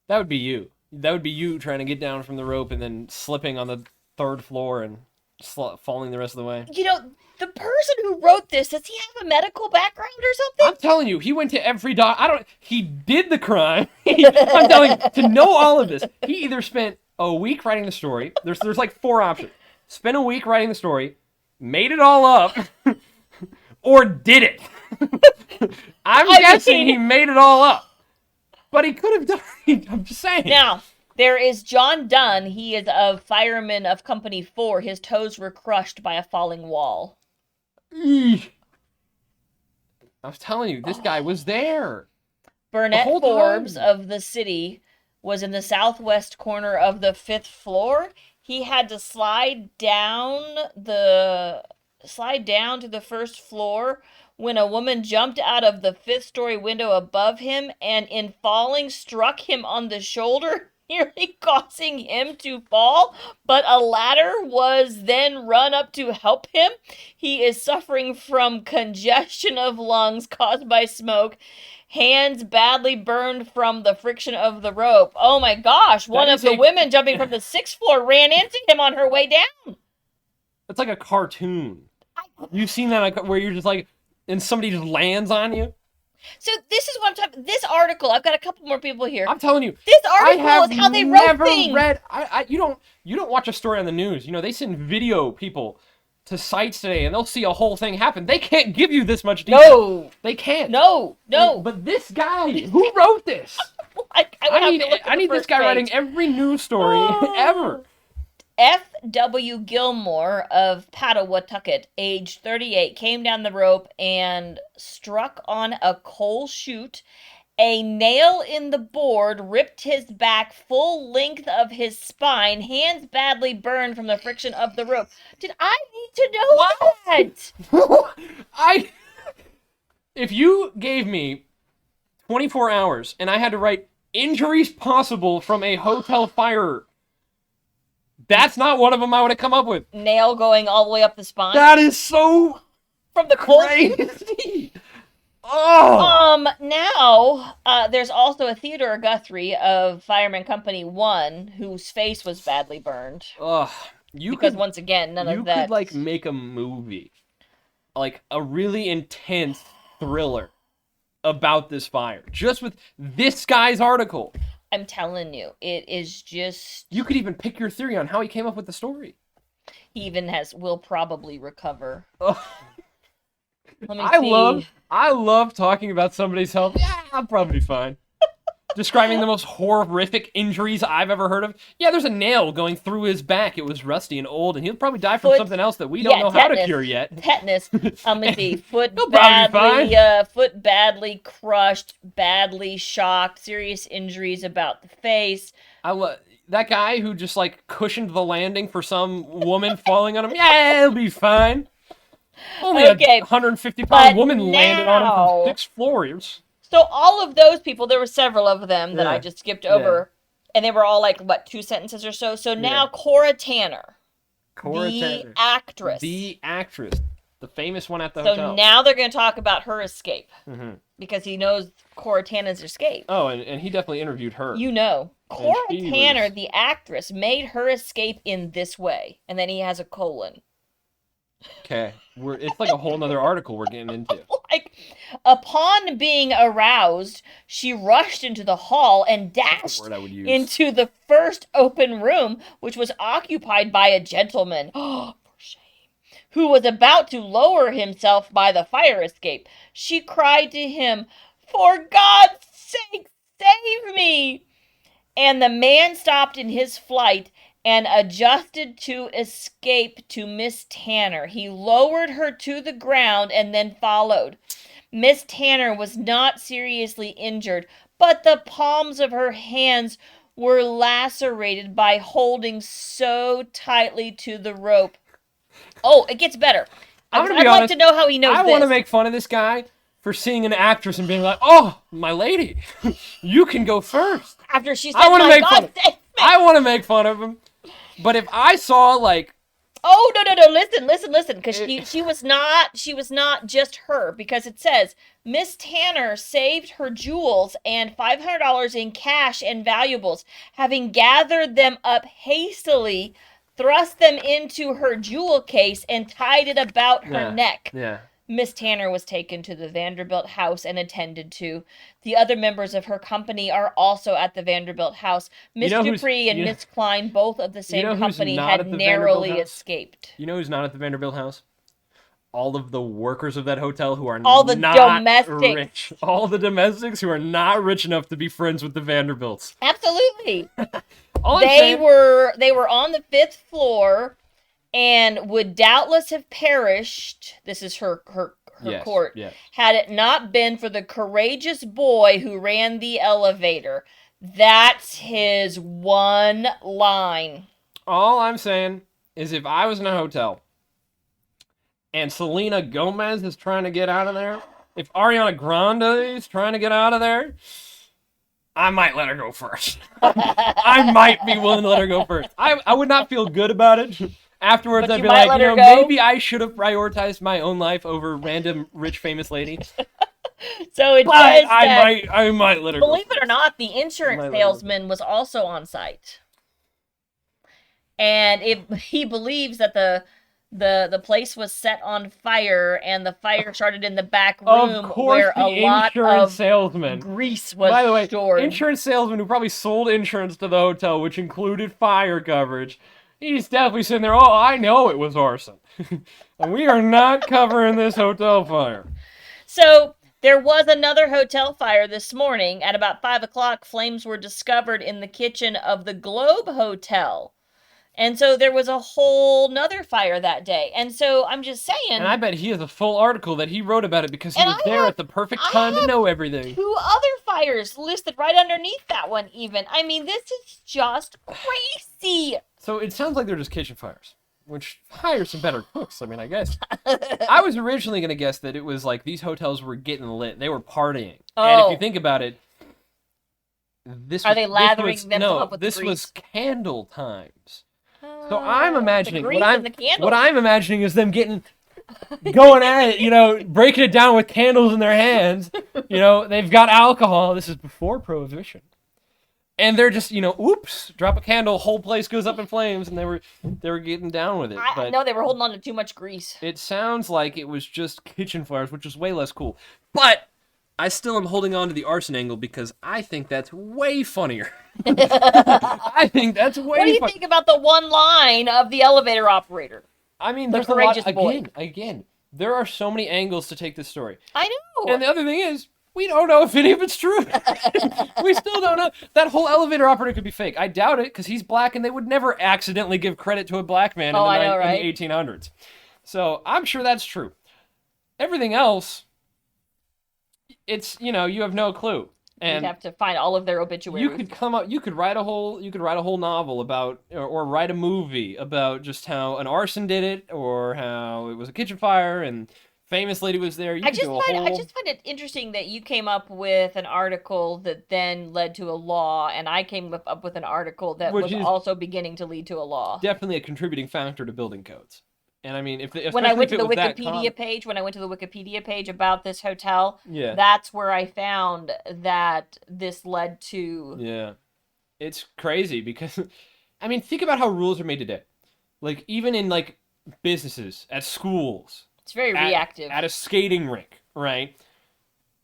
Speaker 1: That would be you. That would be you trying to get down from the rope and then slipping on the 3rd floor and falling the rest of the way.
Speaker 2: The person who wrote this, does he have a medical background or something?
Speaker 1: I'm telling you, he went to every he did the crime. I'm telling you, to know all of this, he either spent a week writing the story. There's like 4 options. Spent a week writing the story, made it all up, or did it. I'm guessing he made it all up. But he could have done it. I'm just saying.
Speaker 2: Now, there is John Dunn. He is a fireman of Company 4. His toes were crushed by a falling wall.
Speaker 1: I was telling you, this guy was there.
Speaker 2: Burnett Forbes of the city was in the southwest corner of the 5th floor. He had to slide down to the 1st floor when a woman jumped out of the 5th-story window above him and in falling struck him on the shoulder, nearly causing him to fall, but a ladder was then run up to help him. He is suffering from congestion of lungs caused by smoke, hands badly burned from the friction of the rope. Oh my gosh, one of the women jumping from the 6th floor ran into him on her way down.
Speaker 1: It's like a cartoon. You've seen that where you're just like, and somebody just lands on you?
Speaker 2: So this is what I'm talking. This article, I've got a couple more people here.
Speaker 1: I'm telling you,
Speaker 2: this article is how they wrote things.
Speaker 1: You don't watch a story on the news. They send video people to sites today, and they'll see a whole thing happen. They can't give you this much detail.
Speaker 2: No,
Speaker 1: they can't.
Speaker 2: No.
Speaker 1: But this guy, who wrote this? I need this guy writing every news story ever.
Speaker 2: F.W. Gilmore of Pawtucket, age 38, came down the rope and struck on a coal chute A nail in the board ripped his back full length of his spine, hands badly burned from the friction of the rope. Did I need to know that?
Speaker 1: If you gave me 24 hours and I had to write injuries possible from a hotel fire, that's not one of them I would have come up with.
Speaker 2: Nail going all the way up the spine?
Speaker 1: That is so
Speaker 2: from the cold.
Speaker 1: crazy. Oh.
Speaker 2: Now, there's also a Theodore Guthrie of Fireman Company 1 whose face was badly burned. Once again, none of that.
Speaker 1: You could, like, make a movie. Like, a really intense thriller about this fire. Just with this guy's article.
Speaker 2: I'm telling you, it is just...
Speaker 1: You could even pick your theory on how he came up with the story.
Speaker 2: He even will probably recover.
Speaker 1: Oh.
Speaker 2: Let me see.
Speaker 1: I love talking about somebody's health. Yeah, I'll probably be fine. Describing the most horrific injuries I've ever heard of. Yeah, there's a nail going through his back. It was rusty and old, and he'll probably die from something else that we don't know how to cure yet.
Speaker 2: Tetanus. Let me see. Foot badly crushed, badly shocked, serious injuries about the face.
Speaker 1: That guy who just, like, cushioned the landing for some woman falling on him. Yeah, he'll be fine. Only a 150-pound woman landed on him from 6 floors.
Speaker 2: So all of those people, there were several of them that I just skipped over, and they were all like, 2 sentences or so? So now Cora Tanner. Actress.
Speaker 1: The actress. The famous one at the hotel.
Speaker 2: So now they're going to talk about her escape. Mm-hmm. Because he knows Cora Tanner's escape.
Speaker 1: Oh, and he definitely interviewed her.
Speaker 2: You know. Cora Tanner, the actress, made her escape in this way. And then he has a colon.
Speaker 1: Okay, it's like a whole nother article we're getting into.
Speaker 2: Upon being aroused, she rushed into the hall and dashed into the first open room, which was occupied by a gentleman, for shame, who was about to lower himself by the fire escape. She cried to him, "For God's sake, save me!" And the man stopped in his flight and adjusted to escape to Miss Tanner. He lowered her to the ground and then followed. Miss Tanner was not seriously injured, but the palms of her hands were lacerated by holding so tightly to the rope. Oh, it gets better. I'd like to know how he knows this.
Speaker 1: I want to make fun of this guy for seeing an actress and being like, "Oh, my lady, you can go first."
Speaker 2: After she said, I want
Speaker 1: to make fun of him. But if I saw, like...
Speaker 2: Oh, no, listen, because she was not just her, because it says, Miss Tanner saved her jewels and $500 in cash and valuables, having gathered them up hastily, thrust them into her jewel case, and tied it about her neck.
Speaker 1: Yeah.
Speaker 2: Miss Tanner was taken to the Vanderbilt house and attended to. The other members of her company are also at the Vanderbilt house. Miss Dupree and Miss Klein, both of the same company, had narrowly escaped.
Speaker 1: You know who's not at the Vanderbilt house? All of the workers of that hotel who are
Speaker 2: not domestics.
Speaker 1: Rich. All the domestics who are not rich enough to be friends with the Vanderbilts.
Speaker 2: Absolutely. They were on the 5th floor and would doubtless have perished, this is her court, had it not been for the courageous boy who ran the elevator. That's his one line.
Speaker 1: All I'm saying is if I was in a hotel and Selena Gomez is trying to get out of there, if Ariana Grande is trying to get out of there, I might let her go first. I might be willing to let her go first. I would not feel good about it. Afterwards, I'd be like, maybe I should have prioritized my own life over random rich famous lady.
Speaker 2: So it says that
Speaker 1: I might let her go.
Speaker 2: Believe it or not, the insurance salesman was also on site. And he believes that the place was set on fire and the fire started in the back room where a lot of
Speaker 1: salesman
Speaker 2: grease was stored.
Speaker 1: By the way, insurance salesman who probably sold insurance to the hotel, which included fire coverage, he's definitely sitting there, "Oh, I know it was arson. And we are not covering this hotel fire."
Speaker 2: So there was another hotel fire this morning. At about 5 o'clock, flames were discovered in the kitchen of the Globe Hotel. And so there was a whole nother fire that day. And so I'm just saying.
Speaker 1: And I bet he has a full article that he wrote about it because he
Speaker 2: And
Speaker 1: was
Speaker 2: I
Speaker 1: there
Speaker 2: have-
Speaker 1: at the perfect
Speaker 2: I
Speaker 1: time to
Speaker 2: have
Speaker 1: know everything.
Speaker 2: 2 other fires listed right underneath that one even. I mean, this is just crazy.
Speaker 1: So it sounds like they're just kitchen fires, which hire some better cooks. I mean, I guess. I was originally going to guess that it was like these hotels were getting lit. They were partying. And if you
Speaker 2: Oh.
Speaker 1: think about it,
Speaker 2: Are they lathering them
Speaker 1: no,
Speaker 2: up with the
Speaker 1: this was
Speaker 2: grease?
Speaker 1: candle times. So I'm imagining
Speaker 2: the grease and the candles.
Speaker 1: what I'm imagining is them going at it, you know, breaking it down with candles in their hands. You know, they've got alcohol. This is before Prohibition. And they're just, you know, oops, drop a candle, whole place goes up in flames, and they were getting down with it. But
Speaker 2: no, they were holding on to too much grease.
Speaker 1: it sounds like it was just kitchen fires, which is way less cool. But I still am holding on to the arson angle because I think that's way funnier. I think that's way
Speaker 2: What do you think about the one line of the elevator operator?
Speaker 1: I mean,
Speaker 2: The
Speaker 1: there's a lot.
Speaker 2: courageous boy.
Speaker 1: Again, there are so many angles to take this story.
Speaker 2: I know.
Speaker 1: And the other thing is, we don't know if any of it's true. We still don't know. That whole elevator operator could be fake. I doubt it, because he's black, and they would never accidentally give credit to a black man in the 1800s. So I'm sure that's true. Everything else, it's, you know, you have no clue. And
Speaker 2: you'd have to find all of their obituaries.
Speaker 1: you could write a whole novel about, or write a movie about just how an arson did it, or how it was a kitchen fire and famous lady was there.
Speaker 2: I just find it interesting that you came up with an article that then led to a law, and I came up with an article that was also beginning to lead to a law.
Speaker 1: Definitely a contributing factor to building codes. And I mean,
Speaker 2: when I went to the Wikipedia page about this hotel, that's where I found that this led to.
Speaker 1: Yeah, it's crazy because, I mean, think about how rules are made today. Like even in like businesses, at schools.
Speaker 2: It's very reactive.
Speaker 1: At a skating rink, right?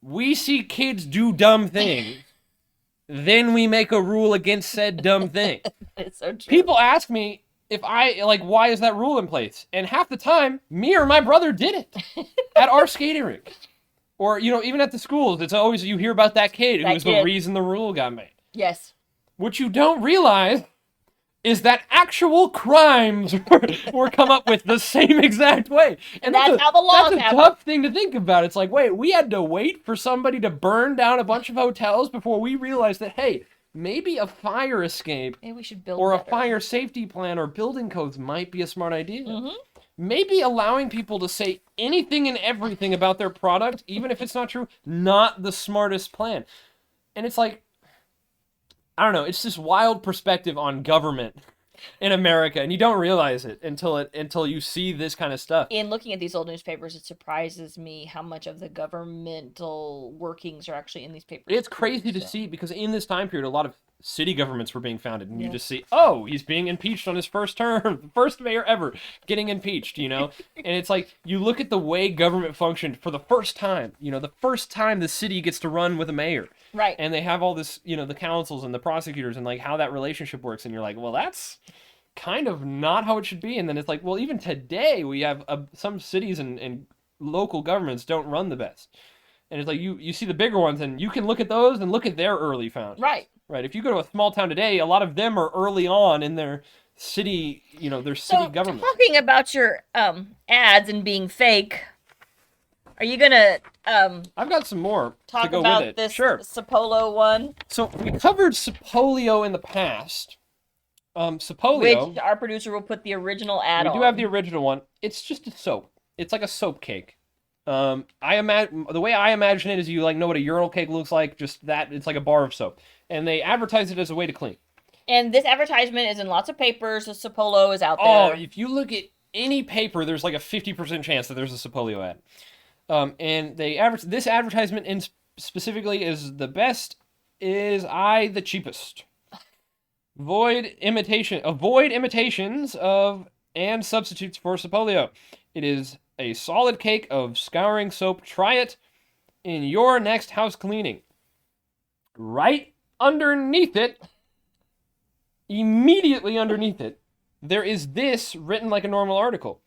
Speaker 1: We see kids do dumb things, then we make a rule against said dumb thing.
Speaker 2: It's so true.
Speaker 1: People ask me, why is that rule in place? And half the time, me or my brother did it at our skating rink. Or, you know, even at the schools, it's always, you hear about that kid who was the reason the rule got made.
Speaker 2: Yes.
Speaker 1: What you don't realize is that actual crimes were come up with the same exact way.
Speaker 2: And that's how the laws happen.
Speaker 1: That's a tough thing to think about. It's like, wait, we had to wait for somebody to burn down a bunch of hotels before we realized that, hey, maybe a fire escape
Speaker 2: a
Speaker 1: fire safety plan or building codes might be a smart idea.
Speaker 2: Mm-hmm.
Speaker 1: Maybe allowing people to say anything and everything about their product, even if it's not true, not the smartest plan. And it's like, I don't know, it's this wild perspective on government in America, and you don't realize it until you see this kind of stuff.
Speaker 2: In looking at these old newspapers, it surprises me how much of the governmental workings are actually in these papers.
Speaker 1: It's crazy to see, because in this time period, a lot of city governments were being founded, and you just see, oh, he's being impeached on his first term, the first mayor ever getting impeached, you know? And it's like, you look at the way government functioned for the first time, you know, the first time the city gets to run with a mayor.
Speaker 2: Right.
Speaker 1: And they have all this, you know, the councils and the prosecutors and like how that relationship works, and you're like, well, that's kind of not how it should be. And then it's like, well, even today we have some cities and local governments don't run the best. And it's like, you see the bigger ones, and you can look at those and look at their early founders.
Speaker 2: Right.
Speaker 1: Right. If you go to a small town today, a lot of them are early on in their city, you know, their city government.
Speaker 2: Talking about your ads and being fake, are you gonna
Speaker 1: I've got some more
Speaker 2: talk
Speaker 1: to go
Speaker 2: about
Speaker 1: with it.
Speaker 2: this
Speaker 1: Sure.
Speaker 2: Sapporo one?
Speaker 1: So we covered Sapolio in the past. Sapolio,
Speaker 2: which our producer will put the original ad on.
Speaker 1: We do have the original one. It's just a soap. It's like a soap cake. The way I imagine it is, you like know what a urinal cake looks like, just that it's like a bar of soap, and they advertise it as a way to clean.
Speaker 2: And this advertisement is in lots of papers. The Sapporo is out there.
Speaker 1: Oh, if you look at any paper, there's like a 50% chance that there's a Sapolio ad. And this advertisement specifically is the best. Is I the cheapest? Avoid imitations of and substitutes for Sapolio. It is a solid cake of scouring soap. Try it in your next house cleaning. Right underneath it, immediately underneath it, there is this written like a normal article.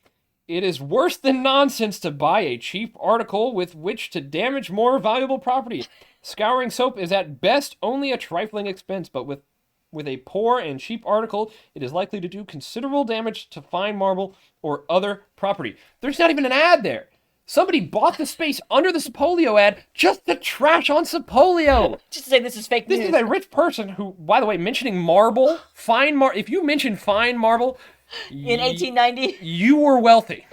Speaker 1: It is worse than nonsense to buy a cheap article with which to damage more valuable property. Scouring soap is at best only a trifling expense, but with a poor and cheap article, it is likely to do considerable damage to fine marble or other property. There's not even an ad there. Somebody bought the space under the Sapolio ad just to trash on Sapolio.
Speaker 2: Just to say this is fake news.
Speaker 1: This is a rich person who, by the way, mentioning marble, if you mention fine marble...
Speaker 2: In 1890?
Speaker 1: You were wealthy.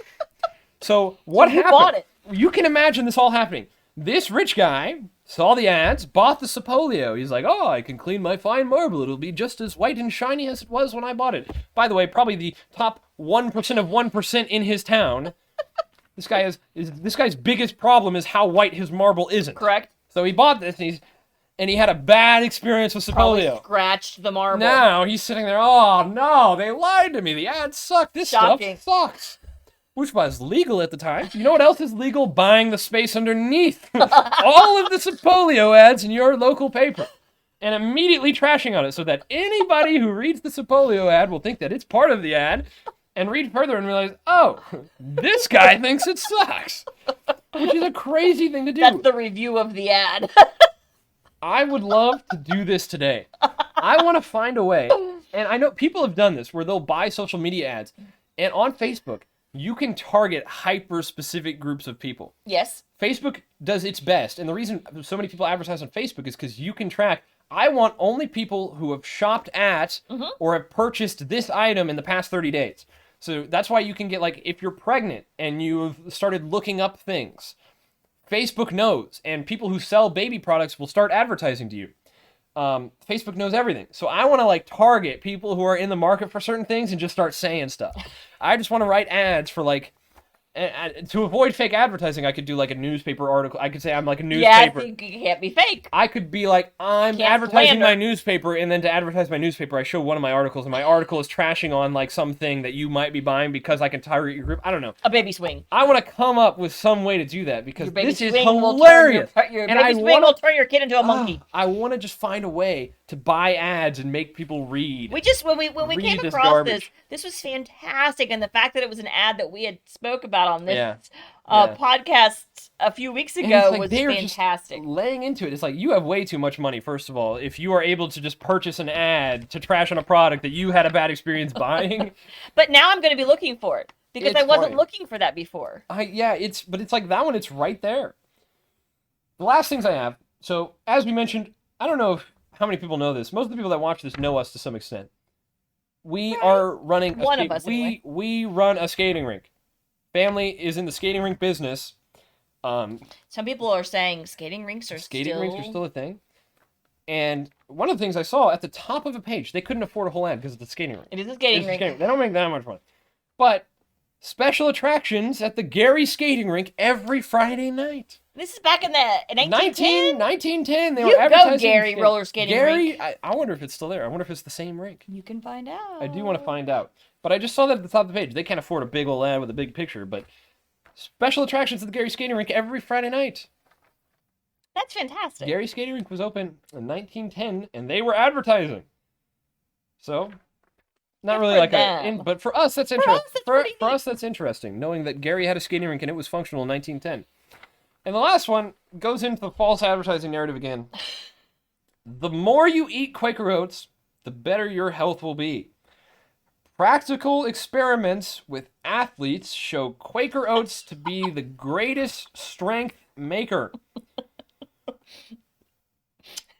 Speaker 1: So what happened?
Speaker 2: Bought it.
Speaker 1: You can imagine this all happening. This rich guy saw the ads, bought the Sapolio. He's like, oh, I can clean my fine marble. It'll be just as white and shiny as it was when I bought it. By the way, probably the top 1% of 1% in his town. This guy's biggest problem is how white his marble isn't.
Speaker 2: Correct.
Speaker 1: So he bought this, and he had a bad experience with Sapolio.
Speaker 2: Probably scratched the marble.
Speaker 1: Now he's sitting there, oh no, they lied to me. The ads suck. This
Speaker 2: Shocking.
Speaker 1: stuff sucks. Which was legal at the time. You know what else is legal? Buying the space underneath all of the Sapolio ads in your local paper. And immediately trashing on it so that anybody who reads the Sapolio ad will think that it's part of the ad and read further and realize, oh, this guy thinks it sucks. Which is a crazy thing to do.
Speaker 2: That's the review of the ad.
Speaker 1: I would love to do this today. I want to find a way, and I know people have done this, where they'll buy social media ads, and on Facebook, you can target hyper-specific groups of people.
Speaker 2: Yes.
Speaker 1: Facebook does its best, and the reason so many people advertise on Facebook is because you can track, I want only people who have shopped at or have purchased this item in the past 30 days. So that's why you can get, like, if you're pregnant and you've started looking up things, Facebook knows, and people who sell baby products will start advertising to you. Facebook knows everything. So I want to, like, target people who are in the market for certain things and just start saying stuff. I just want to write ads for, like, to avoid fake advertising, I could do, like, a newspaper article. I could say I'm, like, a newspaper.
Speaker 2: Yeah, you can't be fake.
Speaker 1: I could be like, I'm
Speaker 2: Can't
Speaker 1: advertising
Speaker 2: slander.
Speaker 1: my newspaper, and then to advertise my newspaper, I show one of my articles, and my article is trashing on, like, something that you might be buying because I can target your group. I don't know.
Speaker 2: A baby swing.
Speaker 1: I want to come up with some way to do that because
Speaker 2: Your baby
Speaker 1: this is
Speaker 2: swing
Speaker 1: hilarious.
Speaker 2: Your
Speaker 1: And
Speaker 2: baby swing will turn your kid into a monkey.
Speaker 1: I want to just find a way to buy ads and make people read.
Speaker 2: We just when we
Speaker 1: Read
Speaker 2: came
Speaker 1: this
Speaker 2: across
Speaker 1: garbage.
Speaker 2: this was fantastic, and the fact that it was an ad that we had spoke about on this
Speaker 1: Yeah.
Speaker 2: podcast a few weeks
Speaker 1: And
Speaker 2: ago
Speaker 1: it's like
Speaker 2: was
Speaker 1: they're just
Speaker 2: fantastic.
Speaker 1: laying into it. It's like you have way too much money, first of all, if you are able to just purchase an ad to trash on a product that you had a bad experience buying.
Speaker 2: But now I'm going to be looking for it because
Speaker 1: It's
Speaker 2: I wasn't
Speaker 1: funny.
Speaker 2: looking for that before.
Speaker 1: But it's like that one, it's right there. The last things I have, so as we mentioned, I don't know how many people know this. Most of the people that watch this know us to some extent. We are running
Speaker 2: One of us, anyway.
Speaker 1: we run a skating rink. Family is in the skating rink business.
Speaker 2: Some people are saying skating rinks are
Speaker 1: Still a thing. And one of the things I saw at the top of a page, they couldn't afford a whole ad because it's a skating rink.
Speaker 2: It is a skating rink.
Speaker 1: They don't make that much money. But special attractions at the Gary skating rink every Friday night.
Speaker 2: This is back in 1910.
Speaker 1: 1910. They
Speaker 2: You
Speaker 1: were
Speaker 2: go,
Speaker 1: advertising.
Speaker 2: Gary roller skating
Speaker 1: Gary,
Speaker 2: rink.
Speaker 1: I wonder if it's still there. I wonder if it's the same rink.
Speaker 2: You can find out.
Speaker 1: I do want to find out. But I just saw that at the top of the page. They can't afford a big old ad with a big picture, but special attractions at the Gary skating rink every Friday night.
Speaker 2: That's fantastic.
Speaker 1: Gary skating rink was open in 1910, and they were advertising. So, not
Speaker 2: Good
Speaker 1: really
Speaker 2: for
Speaker 1: like
Speaker 2: them.
Speaker 1: but for us that's
Speaker 2: us,
Speaker 1: interesting.
Speaker 2: that's
Speaker 1: For
Speaker 2: pretty neat.
Speaker 1: us that's interesting, knowing that Gary had a skating rink and it was functional in 1910. And the last one goes into the false advertising narrative again. The more you eat Quaker Oats, the better your health will be. Practical experiments with athletes show Quaker Oats to be the greatest strength maker.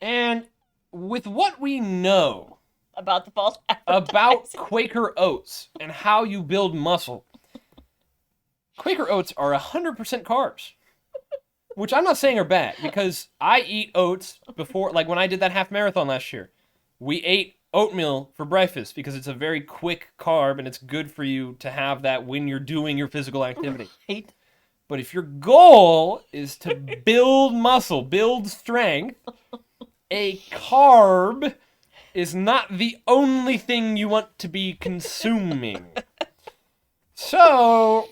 Speaker 1: And with what we know
Speaker 2: About the false
Speaker 1: about
Speaker 2: advertising.
Speaker 1: Quaker Oats and how you build muscle, Quaker Oats are 100% carbs. Which I'm not saying are bad, because I eat oats before, like when I did that half marathon last year. We ate oatmeal for breakfast because it's a very quick carb and it's good for you to have that when you're doing your physical activity.
Speaker 2: Right.
Speaker 1: But if your goal is to build muscle, build strength, a carb is not the only thing you want to be consuming. So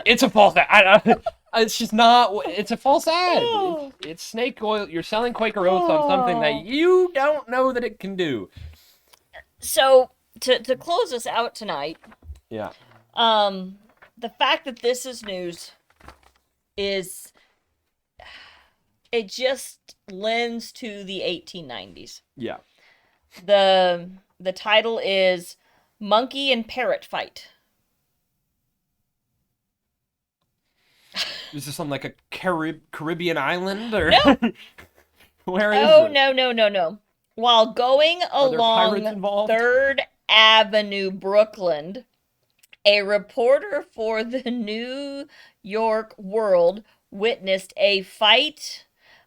Speaker 1: it's a false ad. It's just not. It's a false ad. It's snake oil. You're selling Quaker Oats on something that you don't know that it can do.
Speaker 2: So to close us out tonight,
Speaker 1: Yeah.
Speaker 2: the fact that this is news is It just lends to the 1890s.
Speaker 1: Yeah.
Speaker 2: The title is Monkey and Parrot Fight.
Speaker 1: Is this on like a Caribbean island or
Speaker 2: No.
Speaker 1: where is
Speaker 2: Oh,
Speaker 1: it?
Speaker 2: no. While going
Speaker 1: Are there pirates
Speaker 2: along
Speaker 1: involved?
Speaker 2: 3rd Avenue, Brooklyn, a reporter for the New York World witnessed a fight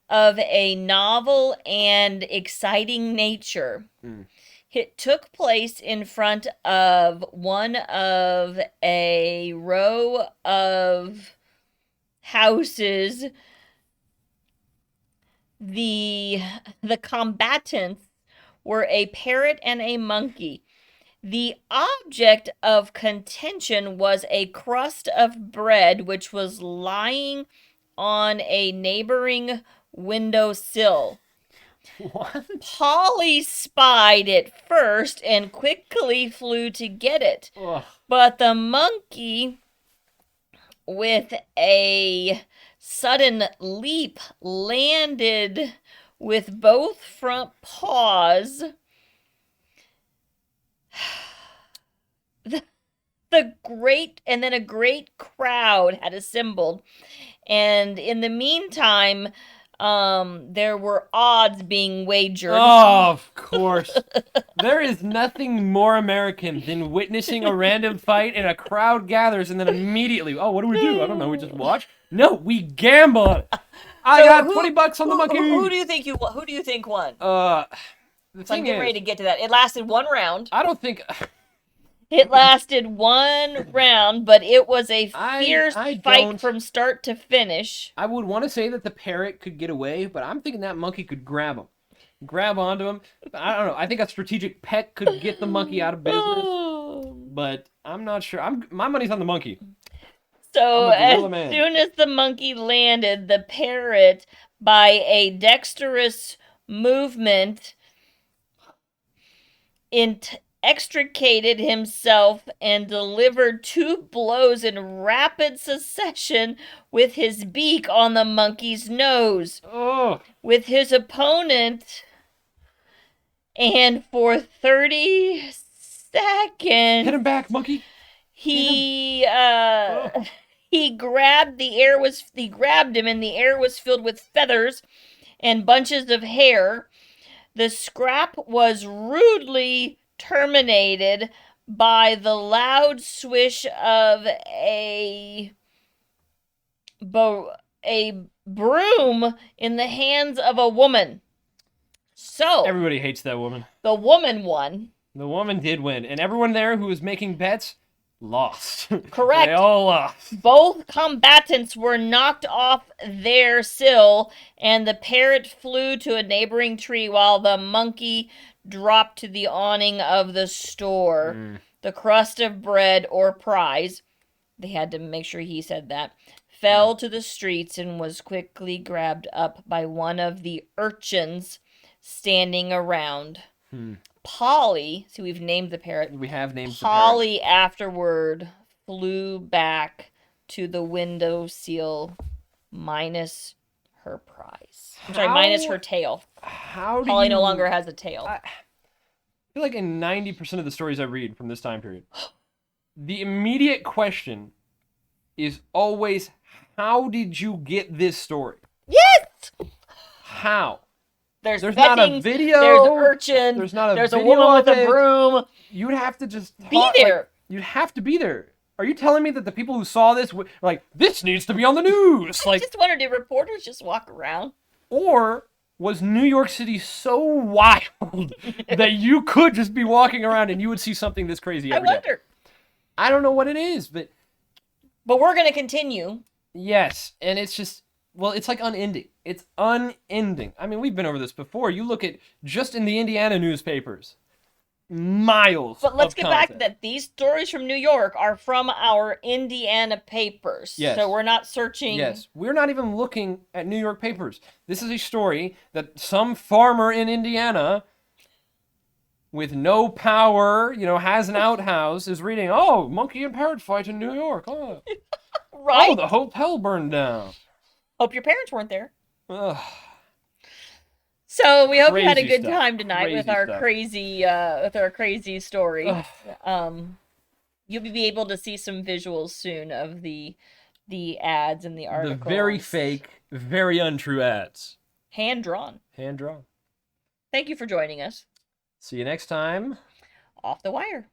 Speaker 2: of a novel and exciting nature.
Speaker 1: Mm.
Speaker 2: It took place in front of one of a row of houses. The combatants were a parrot and a monkey. The object of contention was a crust of bread which was lying on a neighboring windowsill.
Speaker 1: What?
Speaker 2: Polly spied it first and quickly flew to get it.
Speaker 1: Ugh.
Speaker 2: But the monkey, with a sudden leap, landed with both front paws. A great crowd had assembled, and in the meantime, there were odds being wagered.
Speaker 1: Oh, of course. There is nothing more American than witnessing a random fight and a crowd gathers and then immediately, oh, what do? I don't know. We just watch? No, we gamble on it. I got $20 on the monkey.
Speaker 2: Who do you think Who do you think won?
Speaker 1: The
Speaker 2: So I'm
Speaker 1: thing
Speaker 2: getting ready
Speaker 1: is,
Speaker 2: to get to that. It lasted one round.
Speaker 1: I don't think.
Speaker 2: It lasted one round, but it was a fierce fight from start to finish.
Speaker 1: I would want to say that the parrot could get away, but I'm thinking that monkey could grab onto him. I don't know. I think a strategic pet could get the monkey out of business, but I'm not sure. My money's on the monkey.
Speaker 2: So as soon as the monkey landed, the parrot, by a dexterous movement, extricated himself and delivered 2 blows in rapid succession with his beak on the monkey's nose.
Speaker 1: Oh.
Speaker 2: With his opponent, and for 30 seconds...
Speaker 1: Hit him back, monkey!
Speaker 2: He grabbed him, and the air was filled with feathers and bunches of hair. The scrap was rudely terminated by the loud swish of a broom in the hands of a woman. So
Speaker 1: everybody hates that woman.
Speaker 2: The woman won.
Speaker 1: The woman did win, and everyone there who was making bets lost.
Speaker 2: Correct.
Speaker 1: They all lost.
Speaker 2: Both combatants were knocked off their sill, and the parrot flew to a neighboring tree while the monkey dropped to the awning of the store. The crust of bread or prize, they had to make sure he said that, fell to the streets and was quickly grabbed up by one of the urchins standing around. Polly, see, we've named the parrot.
Speaker 1: We have named
Speaker 2: Polly
Speaker 1: the parrot.
Speaker 2: Afterward flew back to the windowsill minus her prize. I'm sorry, minus her tail. Polly no longer has a tail.
Speaker 1: I feel like in 90% of the stories I read from this time period, the immediate question is always, how did you get this story?
Speaker 2: Yes!
Speaker 1: How?
Speaker 2: There's
Speaker 1: not a video.
Speaker 2: There's an urchin. There's a woman with a broom.
Speaker 1: You would have to just
Speaker 2: be there.
Speaker 1: Like, you'd have to be there. Are you telling me that the people who saw this were like, this needs to be on the news?
Speaker 2: I just wondered, did reporters just walk around?
Speaker 1: Or was New York City so wild that you could just be walking around and you would see something this crazy every day?
Speaker 2: I wonder.
Speaker 1: I don't know what it is, but
Speaker 2: we're going to continue.
Speaker 1: Yes, and it's just, well, it's like unending. It's unending. I mean, we've been over this before. You look at just in the Indiana newspapers, miles.
Speaker 2: But let's
Speaker 1: get
Speaker 2: back to that. These stories from New York are from our Indiana papers.
Speaker 1: Yes.
Speaker 2: So we're not searching.
Speaker 1: Yes, we're not even looking at New York papers. This is a story that some farmer in Indiana with no power, has an outhouse, is reading, oh, monkey and parrot fight in New York. Oh.
Speaker 2: Right?
Speaker 1: Oh, the hotel burned down.
Speaker 2: Hope your parents weren't there.
Speaker 1: Ugh.
Speaker 2: So we hope you had a
Speaker 1: Crazy
Speaker 2: good
Speaker 1: stuff.
Speaker 2: time tonight with
Speaker 1: Crazy
Speaker 2: our
Speaker 1: stuff.
Speaker 2: crazy story.
Speaker 1: Ugh.
Speaker 2: You'll be able to see some visuals soon of the ads and the
Speaker 1: The
Speaker 2: articles.
Speaker 1: very fake, very untrue ads.
Speaker 2: Hand drawn.
Speaker 1: Hand drawn.
Speaker 2: Thank you for joining us.
Speaker 1: See you next time.
Speaker 2: Off the Wire.